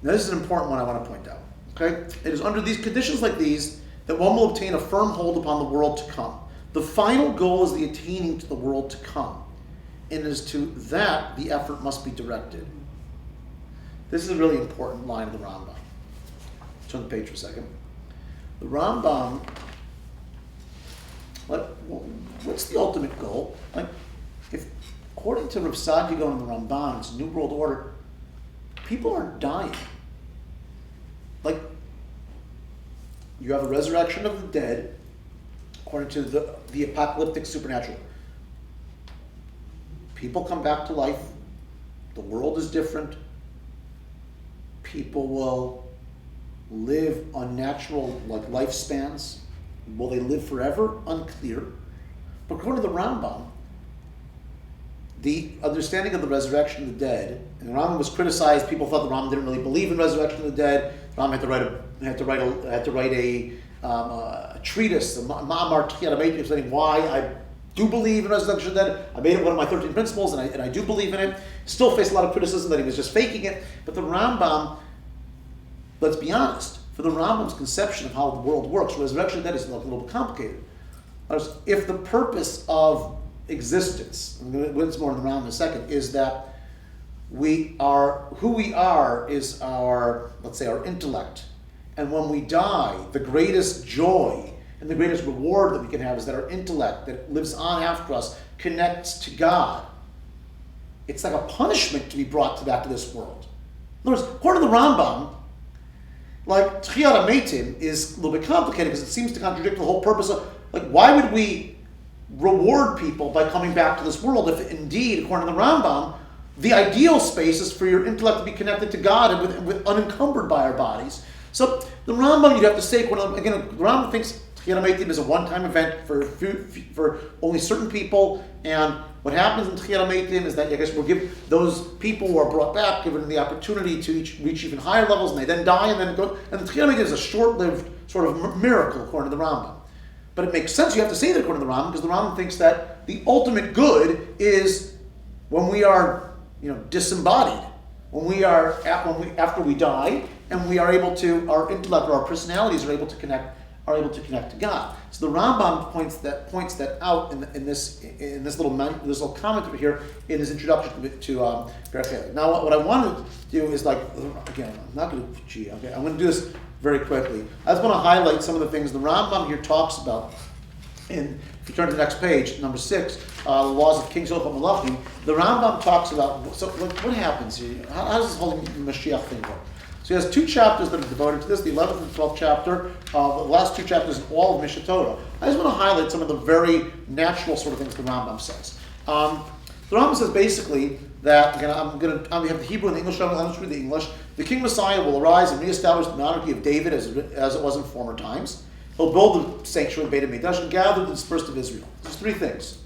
Now this is an important one I want to point out. Okay, it is under these conditions like these that one will obtain a firm hold upon the world to come. The final goal is the attaining to the world to come, and as to that the effort must be directed. This is a really important line of the Rambam. Turn the page for a second. The Rambam Like, what's the ultimate goal? Like, if according to Rav Saadia Gaon and the Ramban, it's a New World Order, people aren't dying. Like, you have a resurrection of the dead, according to the apocalyptic supernatural. People come back to life. The world is different. People will live unnatural lifespans. Will they live forever? Unclear. But according to the Rambam, the understanding of the resurrection of the dead, and the Rambam was criticized. People thought the Rambam didn't really believe in resurrection of the dead. The Rambam had to write a treatise, a Ma'amar Tchiyat HaMetim, explaining why I do believe in resurrection of the dead. I made it one of my 13 principles, and I do believe in it. Still faced a lot of criticism that he was just faking it. But the Rambam, let's be honest, for the Rambam's conception of how the world works, resurrection of the dead is a little bit complicated. If the purpose of existence, I'm going to get more in the Rambam in a second, is that who we are is our, let's say, our intellect. And when we die, the greatest joy and the greatest reward that we can have is that our intellect that lives on after us connects to God. It's like a punishment to be brought back to this world. In other words, according to the Rambam, like Tchiyat HaMetim is a little bit complicated because it seems to contradict the whole purpose of, like, why would we reward people by coming back to this world if indeed, according to the Rambam, the ideal space is for your intellect to be connected to God and with unencumbered by our bodies. So the Rambam, you'd have to say, again, the Rambam thinks Tchiyat HaMetim is a one-time event for only certain people, and what happens in Tchiyat HaMetim is that I guess we'll give those people who are brought back, given the opportunity to reach even higher levels, and they then die, and then go. And the Tchiyat HaMetim is a short-lived sort of miracle, according to the Rambam. But it makes sense, you have to say that according to the Rambam, because the Rambam thinks that the ultimate good is when we are, disembodied, after we die, and we are able to, our intellect or our personalities are able to connect to God. So the Rambam points that out in this little comment over here in his introduction to Perek. Now, what I want to do is again, I'm not going to. Okay, I'm going to do this very quickly. I just want to highlight some of the things the Rambam here talks about. And if you turn to the next page, number 6, the laws of Kings Ochel Malachim, the Rambam talks about what happens here. How does this whole Mashiach thing work? So he has 2 chapters that are devoted to this, the 11th and 12th chapter, the last 2 chapters in all of Mishnah Torah. I just want to highlight some of the very natural sort of things the Rambam says. The Rambam says basically that, again, we have the Hebrew and the English, I'm going to read the English. The King Messiah will arise and reestablish the monarchy of David as it was in former times. He'll build the sanctuary, Beit HaMikdash, and gather the dispersed of Israel. There's 3 things.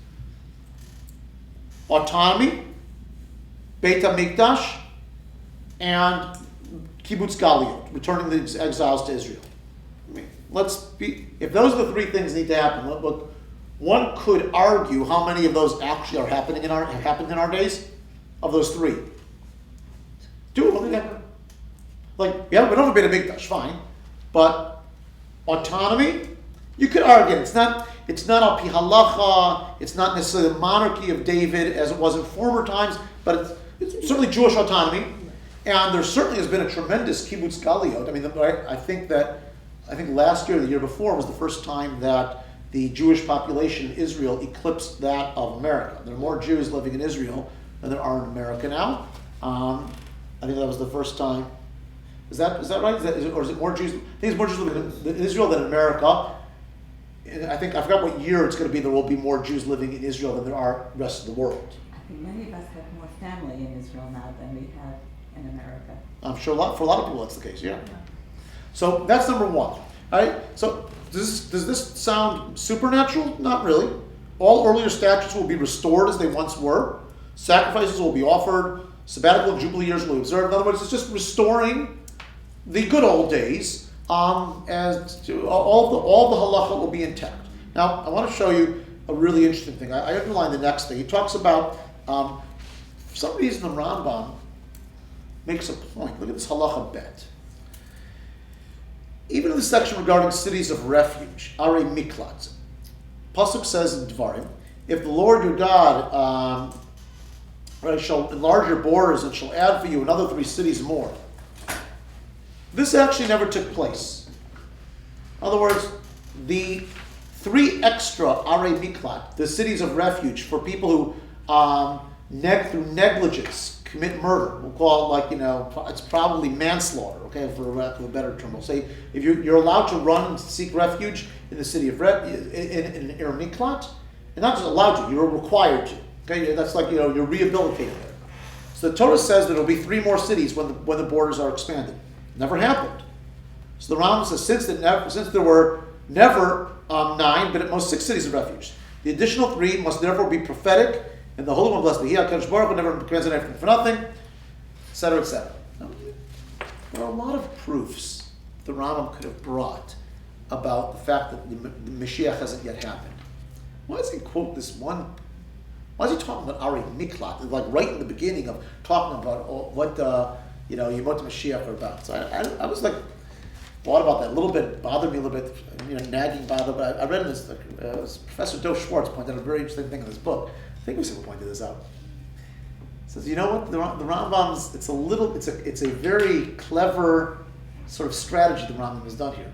Autonomy, Beit HaMikdash, and Kibbutz Galiot, returning the exiles to Israel. If those are the 3 things that need to happen, look, one could argue how many of those actually have happened in our days. Of those 3, 2 of them. We don't have a Beit HaMikdash, fine, but autonomy, you could argue it's not al pi halacha, it's not necessarily the monarchy of David as it was in former times, but it's certainly Jewish autonomy, and there certainly has been a tremendous kibbutz galiot. I mean, I think last year or the year before was the first time that the Jewish population in Israel eclipsed that of America. There are more Jews living in Israel than there are in America now. I think that was the first time. Is that right? Or is it more Jews? I think it's more Jews living in Israel than in America. I forgot what year it's going to be. There will be more Jews living in Israel than there are the rest of the world. I think many of us have more family in Israel now than we have in America. I'm sure for a lot of people that's the case. Yeah. So that's number 1. All right. So does this sound supernatural? Not really. All earlier statutes will be restored as they once were. Sacrifices will be offered. Sabbatical Jubilee years will be observed. In other words, it's just restoring the good old days. As to all the halacha will be intact. Now, I want to show you a really interesting thing. I underline the next thing. He talks about, for some reason, the Rambam makes a point. Look at this halacha bet. Even in the section regarding cities of refuge, Are Miklat, Pasuk says in Dvarim, if the Lord your God shall enlarge your borders and shall add for you another 3 cities more. This actually never took place. In other words, the 3 extra Arei Miklat, the cities of refuge for people who, through negligence, commit murder. We'll call it it's probably manslaughter, okay, for lack of a better term. We'll say if you're allowed to run and seek refuge in the city of in an Arei Miklat, and not just allowed to, you're required to. Okay, that's you're rehabilitated there. So the Torah says that there'll be 3 more cities when the borders are expanded. Never happened. So the Rambam says since there were never 9, but at most 6 cities of refuge, the additional 3 must therefore be prophetic, and the Holy One, blessed be He, HaKadosh Baruch Hu, never commands anything for nothing, etc., etc. There are a lot of proofs the Rambam could have brought about the fact that the Mashiach hasn't yet happened. Why does he quote this one? Why is he talking about Arei Miklat? Like right in the beginning of talking about what Yemot Mashiach are about. So I was thought about that a little bit, bothered me a little bit, nagging bother. But I read this. Professor Doe Schwartz pointed out a very interesting thing in this book. I think we should pointed this out. He says, you know what? The Rambam's it's a very clever sort of strategy the Rambam has done here.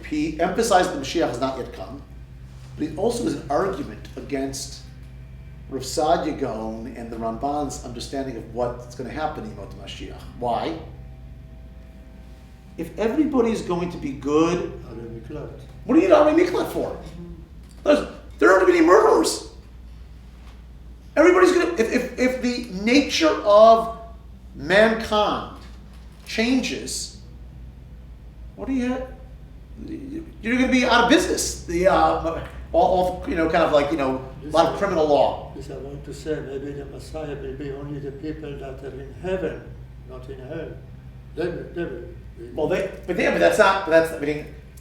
He emphasized the Mashiach has not yet come. But it also is an argument against Rav Saadia Gaon and the Ramban's understanding of what's going to happen in Yemot Mashiach. Why? If everybody's going to be good, what do you need Arei Miklat for? There aren't any murderers. Everybody's going to... If the nature of mankind changes, what do you have? You're going to be out of business. A lot of criminal law. This I want to say, maybe the Messiah will be only the people that are in heaven, not in hell. They will.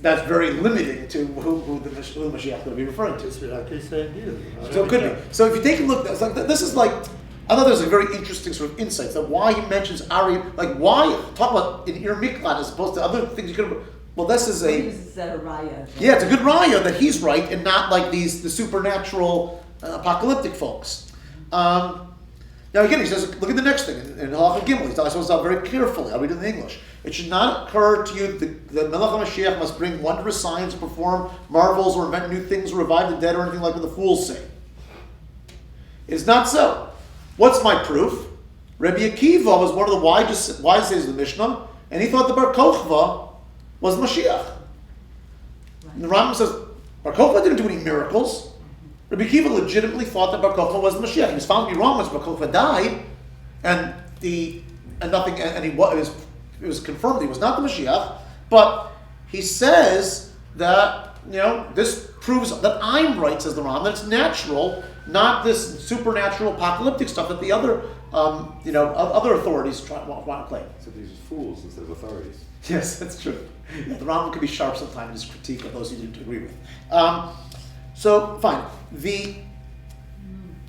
That's very limiting to who the Mashiach will be referring to. It's like he's saying here. So it could be. So if you take a look, I thought there's a very interesting sort of insight that why he mentions Arei, why talk about in Arei Miklat as opposed to other things you could have. Well, this is Is that a raya? yeah, it's a good raya that he's right and not like the supernatural apocalyptic folks. Now again, he says, look at the next thing in Halakhic Gimel. He tells us out very carefully. I'll read it in English. It should not occur to you that Melech HaMashiach must bring wondrous signs, perform marvels, or invent new things, or revive the dead, or anything like what the fools say. It is not so. What's my proof? Rabbi Akiva was one of the wise sages of the Mishnah, and he thought the Bar Kochva was Mashiach. And the Rambam says, Bar Kochva didn't do any miracles. Rabbi Akiva legitimately thought that Bar Kochva was the Mashiach. He was found to be wrong once Bar Kochva died, it was confirmed he was not the Mashiach. But he says that this proves that I'm right, says the Rambam, that it's natural, not this supernatural apocalyptic stuff that the other other authorities want to claim. So these are fools instead of authorities. Yes, that's true. Yeah, the Rambam could be sharp sometimes in his critique of those he didn't agree with. Fine.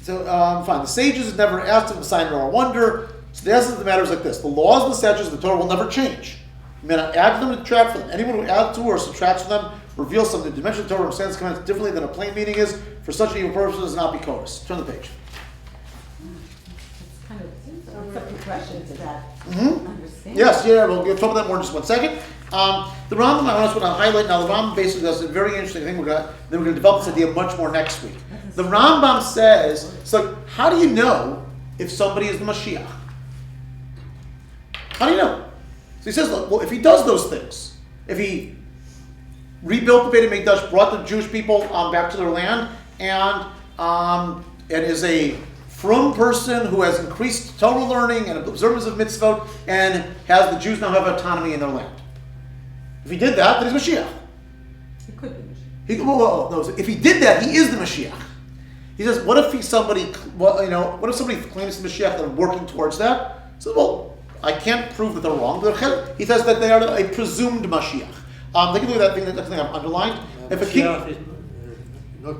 The sages never asked him a sign or a wonder. So the essence of the matter is like this: the laws and the statutes of the Torah will never change. You may not add to them or detract from them. Anyone who adds to or subtracts from them reveals some dimension of the Torah and understands commands differently than a plain meaning is. For such an evil purpose does not be chorus. Turn the page. It's kind of a progression to that understanding. Yes, we'll talk about that more in just 1 second. The Rambam, I want to highlight now. The Rambam basically does a very interesting thing. We're going to develop this idea much more next week. The Rambam says, so how do you know if somebody is the Mashiach? How do you know? So he says, look, well, if he does those things, if he rebuilt the Beit HaMikdash, brought the Jewish people back to their land, and is a frum person who has increased Torah learning and observance of mitzvot, and has the Jews now have autonomy in their land. If he did that, then he's Mashiach. It could be. No, if he did that, he is the Mashiach. He says, what if somebody claims the Mashiach that are working towards that? So, well, I can't prove that they're wrong. He says that they are a presumed Mashiach. Take a look at that thing I've underlined. If a king,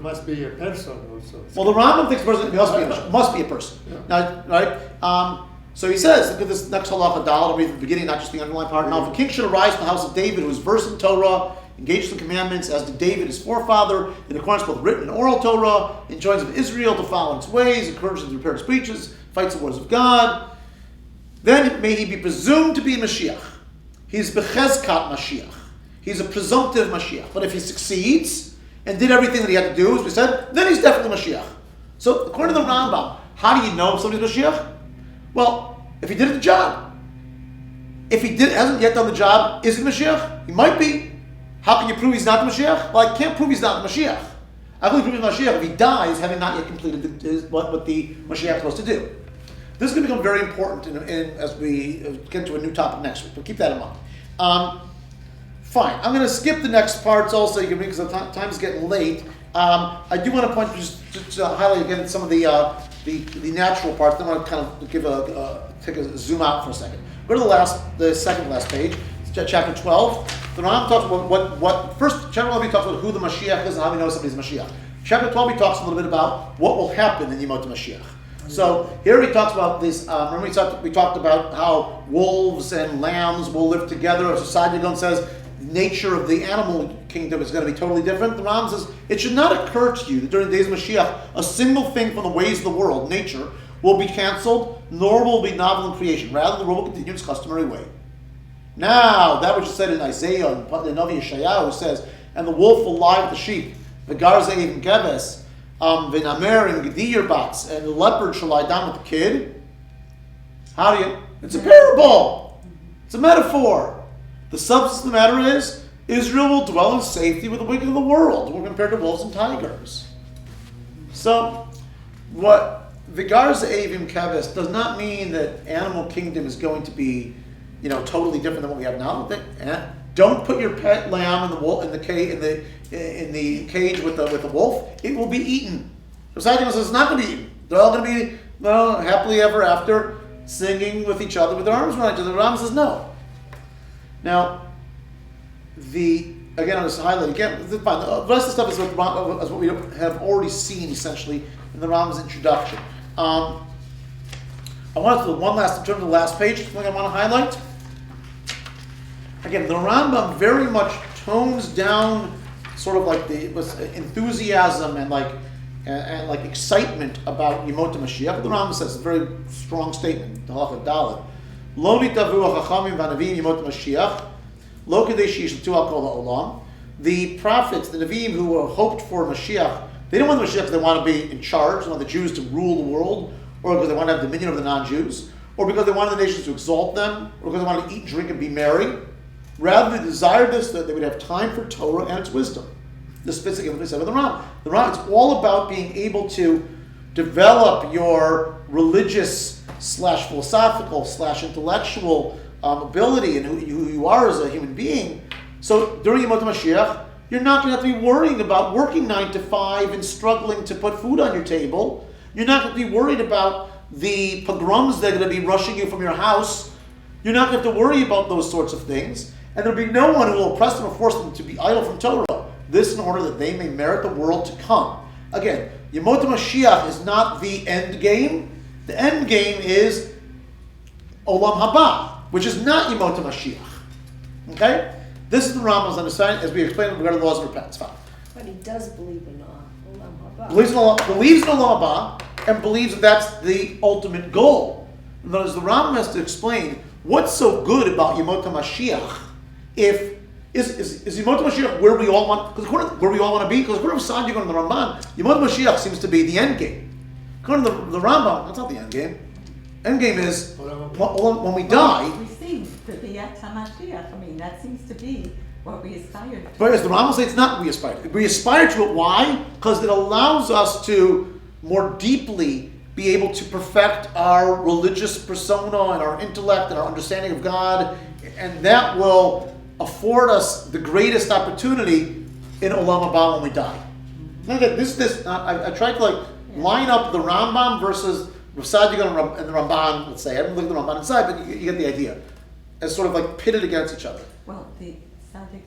must be a person also. well, the Rambam thinks person must be a person. Yeah. Now, right? So he says, look at this next halacha dal. I'll read from the beginning, not just the underlined part. Now, if a king should arise from the house of David, who is versed in Torah, engaged in the commandments, as did David, his forefather, in accordance with written and oral Torah, enjoins of Israel to follow its ways, encourages to repair its breaches, fights the wars of God, then may he be presumed to be Mashiach. He is Bechezkat Mashiach. He's a presumptive Mashiach. But if he succeeds and did everything that he had to do, as we said, then he's definitely Mashiach. So according to the Rambam, how do you know if somebody's Mashiach? Well, if he did the job. If he hasn't yet done the job, is he Mashiach? He might be. How can you prove he's not the Mashiach? Well, I can't prove he's not the Mashiach. I can only prove he's Mashiach if he dies having not yet completed what the Mashiach is supposed to do. This is going to become very important as we get to a new topic next week, but keep that in mind. Fine. I'm going to skip the next parts also because the time is getting late. I do want to point just to highlight again some of the natural parts. Then I want to kind of take a zoom out for a second. Go to the second to last page, chapter 12. The Ram talks about first. Chapter 11 he talks about who the Mashiach is and how we know somebody's Mashiach. Chapter 12 he talks a little bit about what will happen in the Yemot Mashiach. So here he talks about this. Remember we talked about how wolves and lambs will live together. As Sadiq says, the nature of the animal kingdom is going to be totally different. The Ram says it should not occur to you that during the days of Mashiach, a single thing from the ways of the world, nature, will be canceled, nor will be novel in creation. Rather, the world will continue its customary way. Now, that which is said in Isaiah and the Navi Yeshayahu says, and the wolf will lie with the sheep, the garza and keves, v'namer and gedir bats, and the leopard shall lie down with the kid. How do you? It's a parable. It's a metaphor. The substance of the matter is, Israel will dwell in safety with the wicked of the world. We're compared to wolves and tigers. So, what Vigarza Avim Keves does not mean that animal kingdom is going to be, totally different than what we have now. Don't put your pet lamb in the cage with the wolf. It will be eaten. Poseidon says it's not going to be eaten. They're all going to be happily ever after, singing with each other with their arms around each other. The Ram says no. Now, again, I'll just highlight again. The rest of the stuff is what we have already seen essentially in the Ram's introduction. I want to do in terms of the last page, something I want to highlight. Again, the Rambam very much tones down sort of like the enthusiasm and excitement about Yemot Mashiach. The Rambam says a very strong statement, the Halakhic Dalet. Lo nitavu hachachamim v'anavim Yemot Mashiach, lo kedei sheishletu al kol ha'olam. The prophets, the Nevi'im who were hoped for Mashiach, they don't want the Mashiach because they want to be in charge, they want the Jews to rule the world, or because they want to have dominion over the non-Jews, or because they wanted the nations to exalt them, or because they wanted to eat, drink, and be merry. Rather, they desired this, that they would have time for Torah and its wisdom. This fits again with what we said with the Ram. The Ram, it's all about being able to develop your religious / philosophical / intellectual ability and who you are as a human being. So during Yemot Mashiach, you're not going to have to be worrying about working 9 to 5 and struggling to put food on your table. You're not going to be worried about the pogroms that are going to be rushing you from your house. You're not going to have to worry about those sorts of things. And there'll be no one who will oppress them or force them to be idle from Torah. This in order that they may merit the world to come. Again, Yemot Mashiach is not the end game. The end game is Olam Haba, which is not Yemot Mashiach. Okay? This is the Rambam's understanding, as we explained regarding the laws of repentance. Fine. But he does believe in Olam Haba. Believes in Olam Haba and believes that that's the ultimate goal. In other words, the Rambam has to explain what's so good about Yemot Mashiach. If is Yemot Mashiach where we all want? Because where we all want to be. Because according to Sadiq and the Ramban, Yemot Mashiach seems to be the end game. According to the Rambam, that's not the end game. End game is when we die. We seem to be at Mashiach. I mean, that seems to be what we aspire to. But as the Rambam says, it's not what we aspire to. We aspire to it. Why? Because it allows us to more deeply be able to perfect our religious persona and our intellect and our understanding of God, and that will afford us the greatest opportunity in Olam Haba when we die. Now again, I tried to line up the Rambam versus Sadiq and the Ramban, let's say. I haven't looked at the Ramban inside, but you get the idea. As sort of pitted against each other. Well, the Sadiq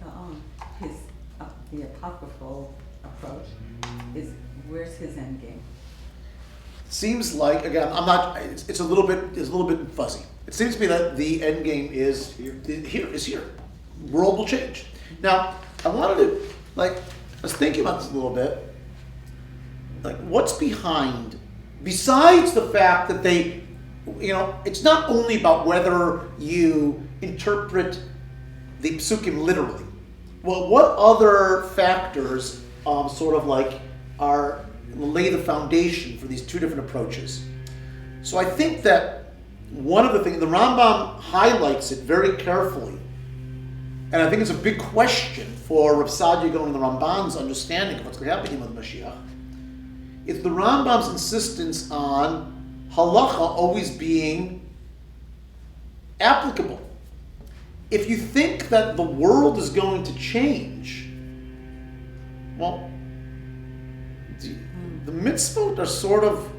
the apocryphal approach is, where's his end game? Seems like, again, I'm not. It's a little bit fuzzy. It seems to me that the end game is here. World will change. Now, I wanted to I was thinking about this a little bit. What's behind, besides the fact that they, it's not only about whether you interpret the psukim literally. well, what other factors sort of like are lay the foundation for these two different approaches? So I think that one of the things, the Rambam highlights it very carefully, and I think it's a big question for Rav Sadia Gaon and the Ramban's understanding of what's going to happen with Mashiach. It's the Rambam's insistence on halacha always being applicable. If you think that the world is going to change, well, the mitzvot are sort of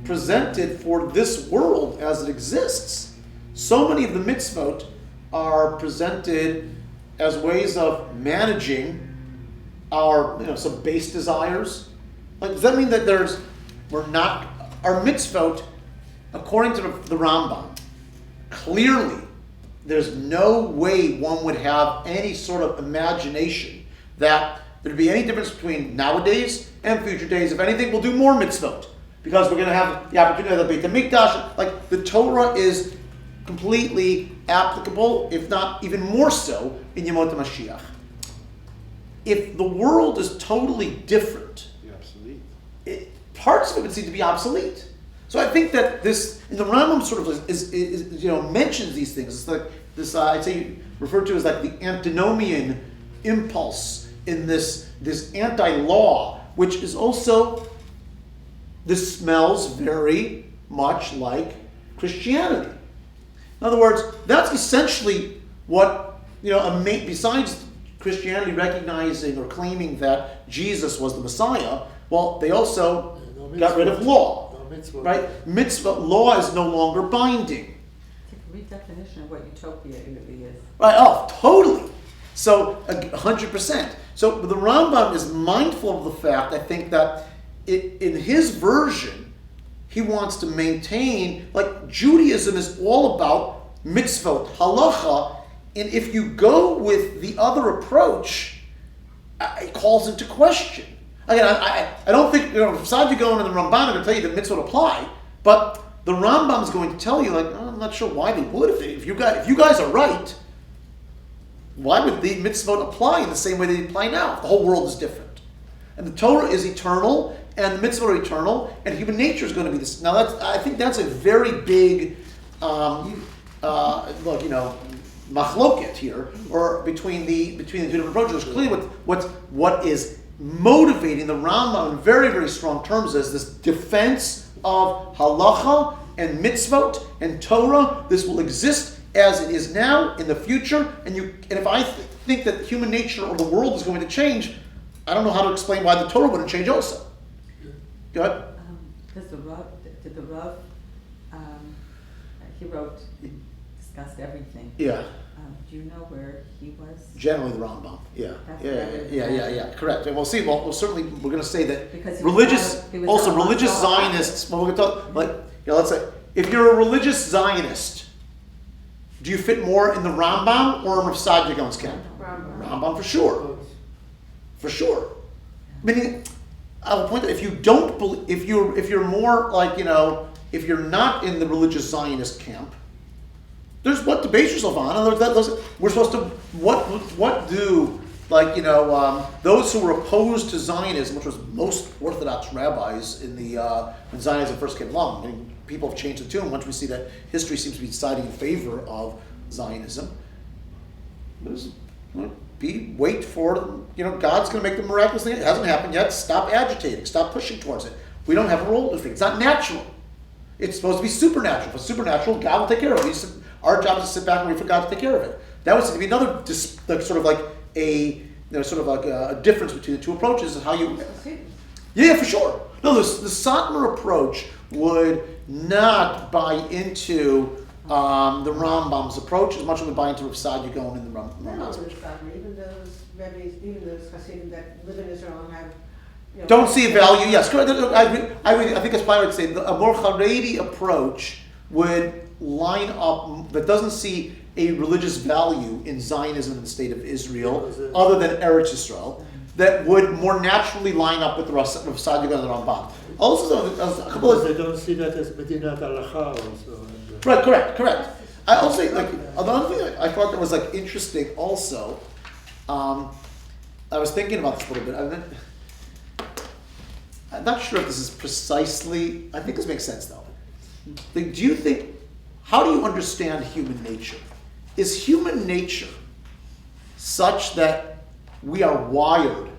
presented for this world as it exists. So many of the mitzvot are presented as ways of managing our, some base desires. Like, does that mean that our mitzvot, according to the Rambam, clearly, there's no way one would have any sort of imagination that there'd be any difference between nowadays and future days. If anything, we'll do more mitzvot because we're going to have the opportunity of the Beit HaMikdash. Like, the Torah is completely applicable, if not even more so, in Yemot HaMashiach. If the world is totally different, Obsolete. parts of it would seem to be obsolete. So I think that this, and the Rambam sort of is mentions these things. It's like this, I'd say referred to as like the antinomian impulse in this anti-law, which is also, this smells very much like Christianity. In other words, that's essentially what, besides Christianity recognizing or claiming that Jesus was the Messiah, well, they also got rid of law. Mitzvah. Right? Mitzvah law is no longer binding. It's a redefinition of what utopia really is. Right? Oh, totally. So 100%. So the Rambam is mindful of the fact, I think, that in his version, he wants to maintain, like, Judaism is all about mitzvot, halacha, and if you go with the other approach, it calls into question. Again, I don't think, Sadia Gaon and the Ramban are going to tell you that mitzvot apply, but the Rambam is going to tell you, like, I'm not sure why they would. If you guys are right, why would the mitzvot apply in the same way they apply now? The whole world is different. And the Torah is eternal, and the mitzvot are eternal, and human nature is going to be this. Now, I think that's a very big, machloket here, or between the two different approaches. Clearly, what is motivating the Rambam in very, very strong terms is this defense of halacha and mitzvot and Torah. This will exist as it is now in the future. And if I think that human nature or the world is going to change, I don't know how to explain why the Torah wouldn't change also. Go ahead. Did the Rav, he discussed everything. Yeah. Do you know where he was? Generally the Rambam. Yeah. That's Yeah. Correct. And we'll see. Well, certainly we're going to say that Because he religious, was also not religious so Zionists. Well, we're going to talk let's say if you're a religious Zionist, do you fit more in the Rambam or in Rav Sadia Gaon's camp? Rambam for sure. For sure. Meaning, I will point out, if you don't believe, if you're more like, if you're not in the religious Zionist camp, there's what to base yourself on. In other words, we're supposed to, what do, those who were opposed to Zionism, which was most Orthodox rabbis when Zionism first came along. I mean, people have changed the tune once we see that history seems to be deciding in favor of Zionism. Wait for, God's going to make the miraculous thing. It hasn't happened yet. Stop agitating. Stop pushing towards it. We don't have a role to play. It's not natural. It's supposed to be supernatural. If it's supernatural, God will take care of it. Our job is to sit back and wait for God to take care of it. That was to be another a difference between the two approaches is how you. Yeah, for sure. No, the Satmar approach would not buy into the Rambam's approach as much as it would buy into Rav Sadia Gaon and the Rambam's approach. Even those rabbis, even those Hasidim that live in Israel and have, don't see a value. Yes, correct. I think that's why I would say a more Haredi approach would line up that doesn't see a religious value in Zionism in the state of Israel, other than Eretz Yisrael, that would more naturally line up with the Rav Sadia Gaon and the Rambam. Also, a couple of they don't see that as Medinat Halacha also. Right, correct. I also say, another thing I thought that was interesting also I was thinking about this a little bit. I'm not sure if this is precisely, I think this makes sense though. Like, how do you understand human nature? Is human nature such that we are wired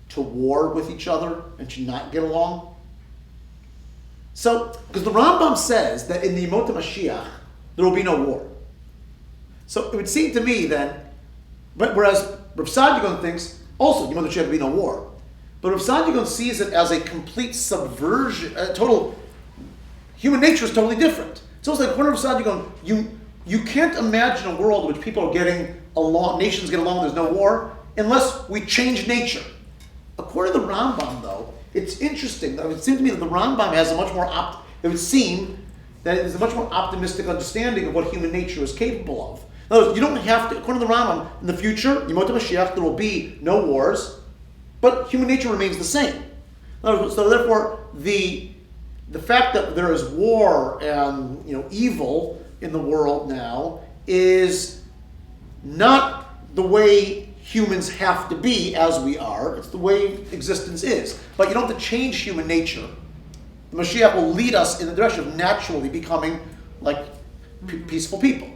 to war with each other and to not get along? So, because the Rambam says that in the Yemot HaMashiach, there will be no war. So it would seem to me then, but whereas Rav Sadigan thinks, also, Yemot HaMashiach there will be no war. But Rav Sadigan sees it as a complete subversion, human nature is totally different. So it's like, when Rav Sadigan, you can't imagine a world in which people are getting along, nations get along, there's no war, unless we change nature. According to the Rambam, though, it's interesting. It would seem to me that the Rambam has a much more it would seem that there's a much more optimistic understanding of what human nature is capable of. In other words, you don't have to, according to the Rambam, in the future, Yemot HaMashiach, there will be no wars, but human nature remains the same. In other words, so therefore, the fact that there is war and evil in the world now is not the way humans have to be as we are. It's the way existence is. But you don't have to change human nature. The Mashiach will lead us in the direction of naturally becoming like peaceful people.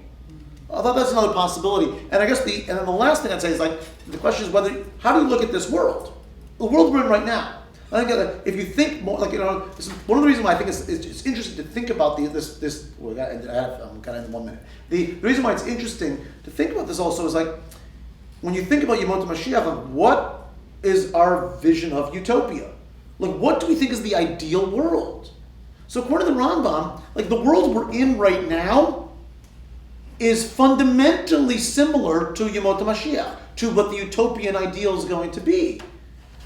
Although that's another possibility. And I guess and then the last thing I'd say is like, the question is how do you look at this world? The world we're in right now. I think that if you think more, this is one of the reasons why I think it's interesting to think about this. Well, I'm kind of in 1 minute. The reason why it's interesting to think about this also is like, when you think about Yemot HaMashiach, like, what is our vision of utopia? Like, what do we think is the ideal world? So according to the Rambam, like the world we're in right now is fundamentally similar to Yemot HaMashiach, to what the utopian ideal is going to be.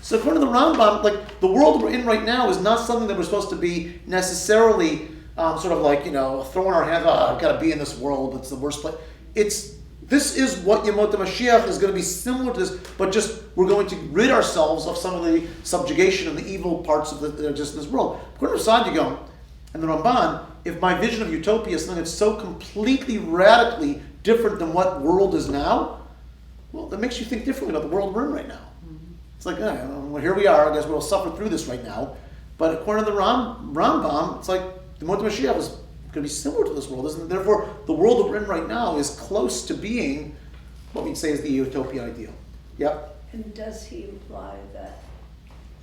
So according to the Rambam, like the world we're in right now is not something that we're supposed to be necessarily sort of like, throwing our hands, I've got to be in this world, it's the worst place. This is what Yemot HaMashiach is going to be similar to this, but just we're going to rid ourselves of some of the subjugation and the evil parts of that are just in this world. According to Sadigan and the Ramban, if my vision of utopia is something that's so completely, radically different than what world is now, well, that makes you think differently about the world we're in right now. It's like, well, here we are, I guess we'll suffer through this right now. But according to the Rambam, it's like the Yemot HaMashiach is going to be similar to this world, isn't it? Therefore, the world that we're in right now is close to being what we'd say is the utopian ideal. Yep. And does he imply that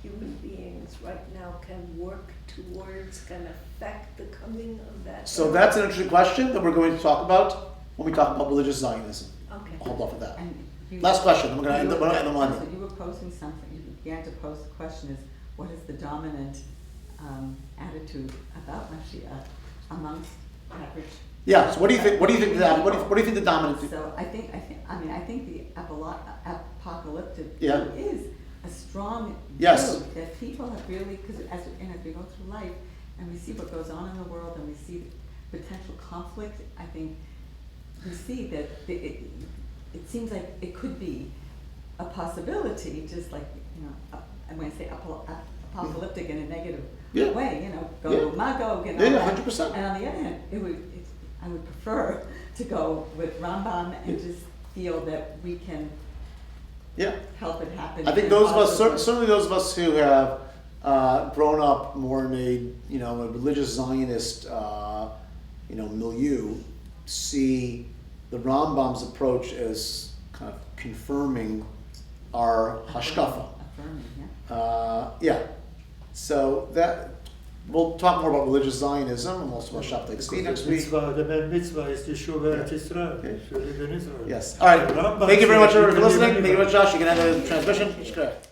human beings right now can work towards, can affect the coming of that? So that's an interesting question that we're going to talk about when we talk about religious Zionism. Okay. I'll hold off with that. And Last question. I'm going to end the one. So you were posing something. You began to pose the question: is what is the dominant attitude about Mashiach amongst average? Yeah. So what do you think? What do you think? What do you think the dominant? So I think the apocalyptic Yeah. view is a strong Yes. view that people have really, because as we go through life and we see what goes on in the world and we see potential conflict, I think we see that it seems like it could be a possibility, just like, I'm going to say apocalyptic in a negative Yeah. way, go Yeah. Magog and Yeah, all yeah, that. 100%. And on the other hand, I would prefer to go with Rambam and just feel that we can help it happen. I think those of us, certainly those of us who have grown up more in a religious Zionist milieu, see the Rambam's approach as kind of confirming our hashkafa. Affirming, So that we'll talk more about religious Zionism and also about Shabtai Tzvi next week. The main mitzvah is to show Eretz Israel. Okay. To live in Israel. Yes. All right. Rambam Thank you very much said for you can listening. live Thank you very anywhere. much, Josh. You can end the transmission. It's correct.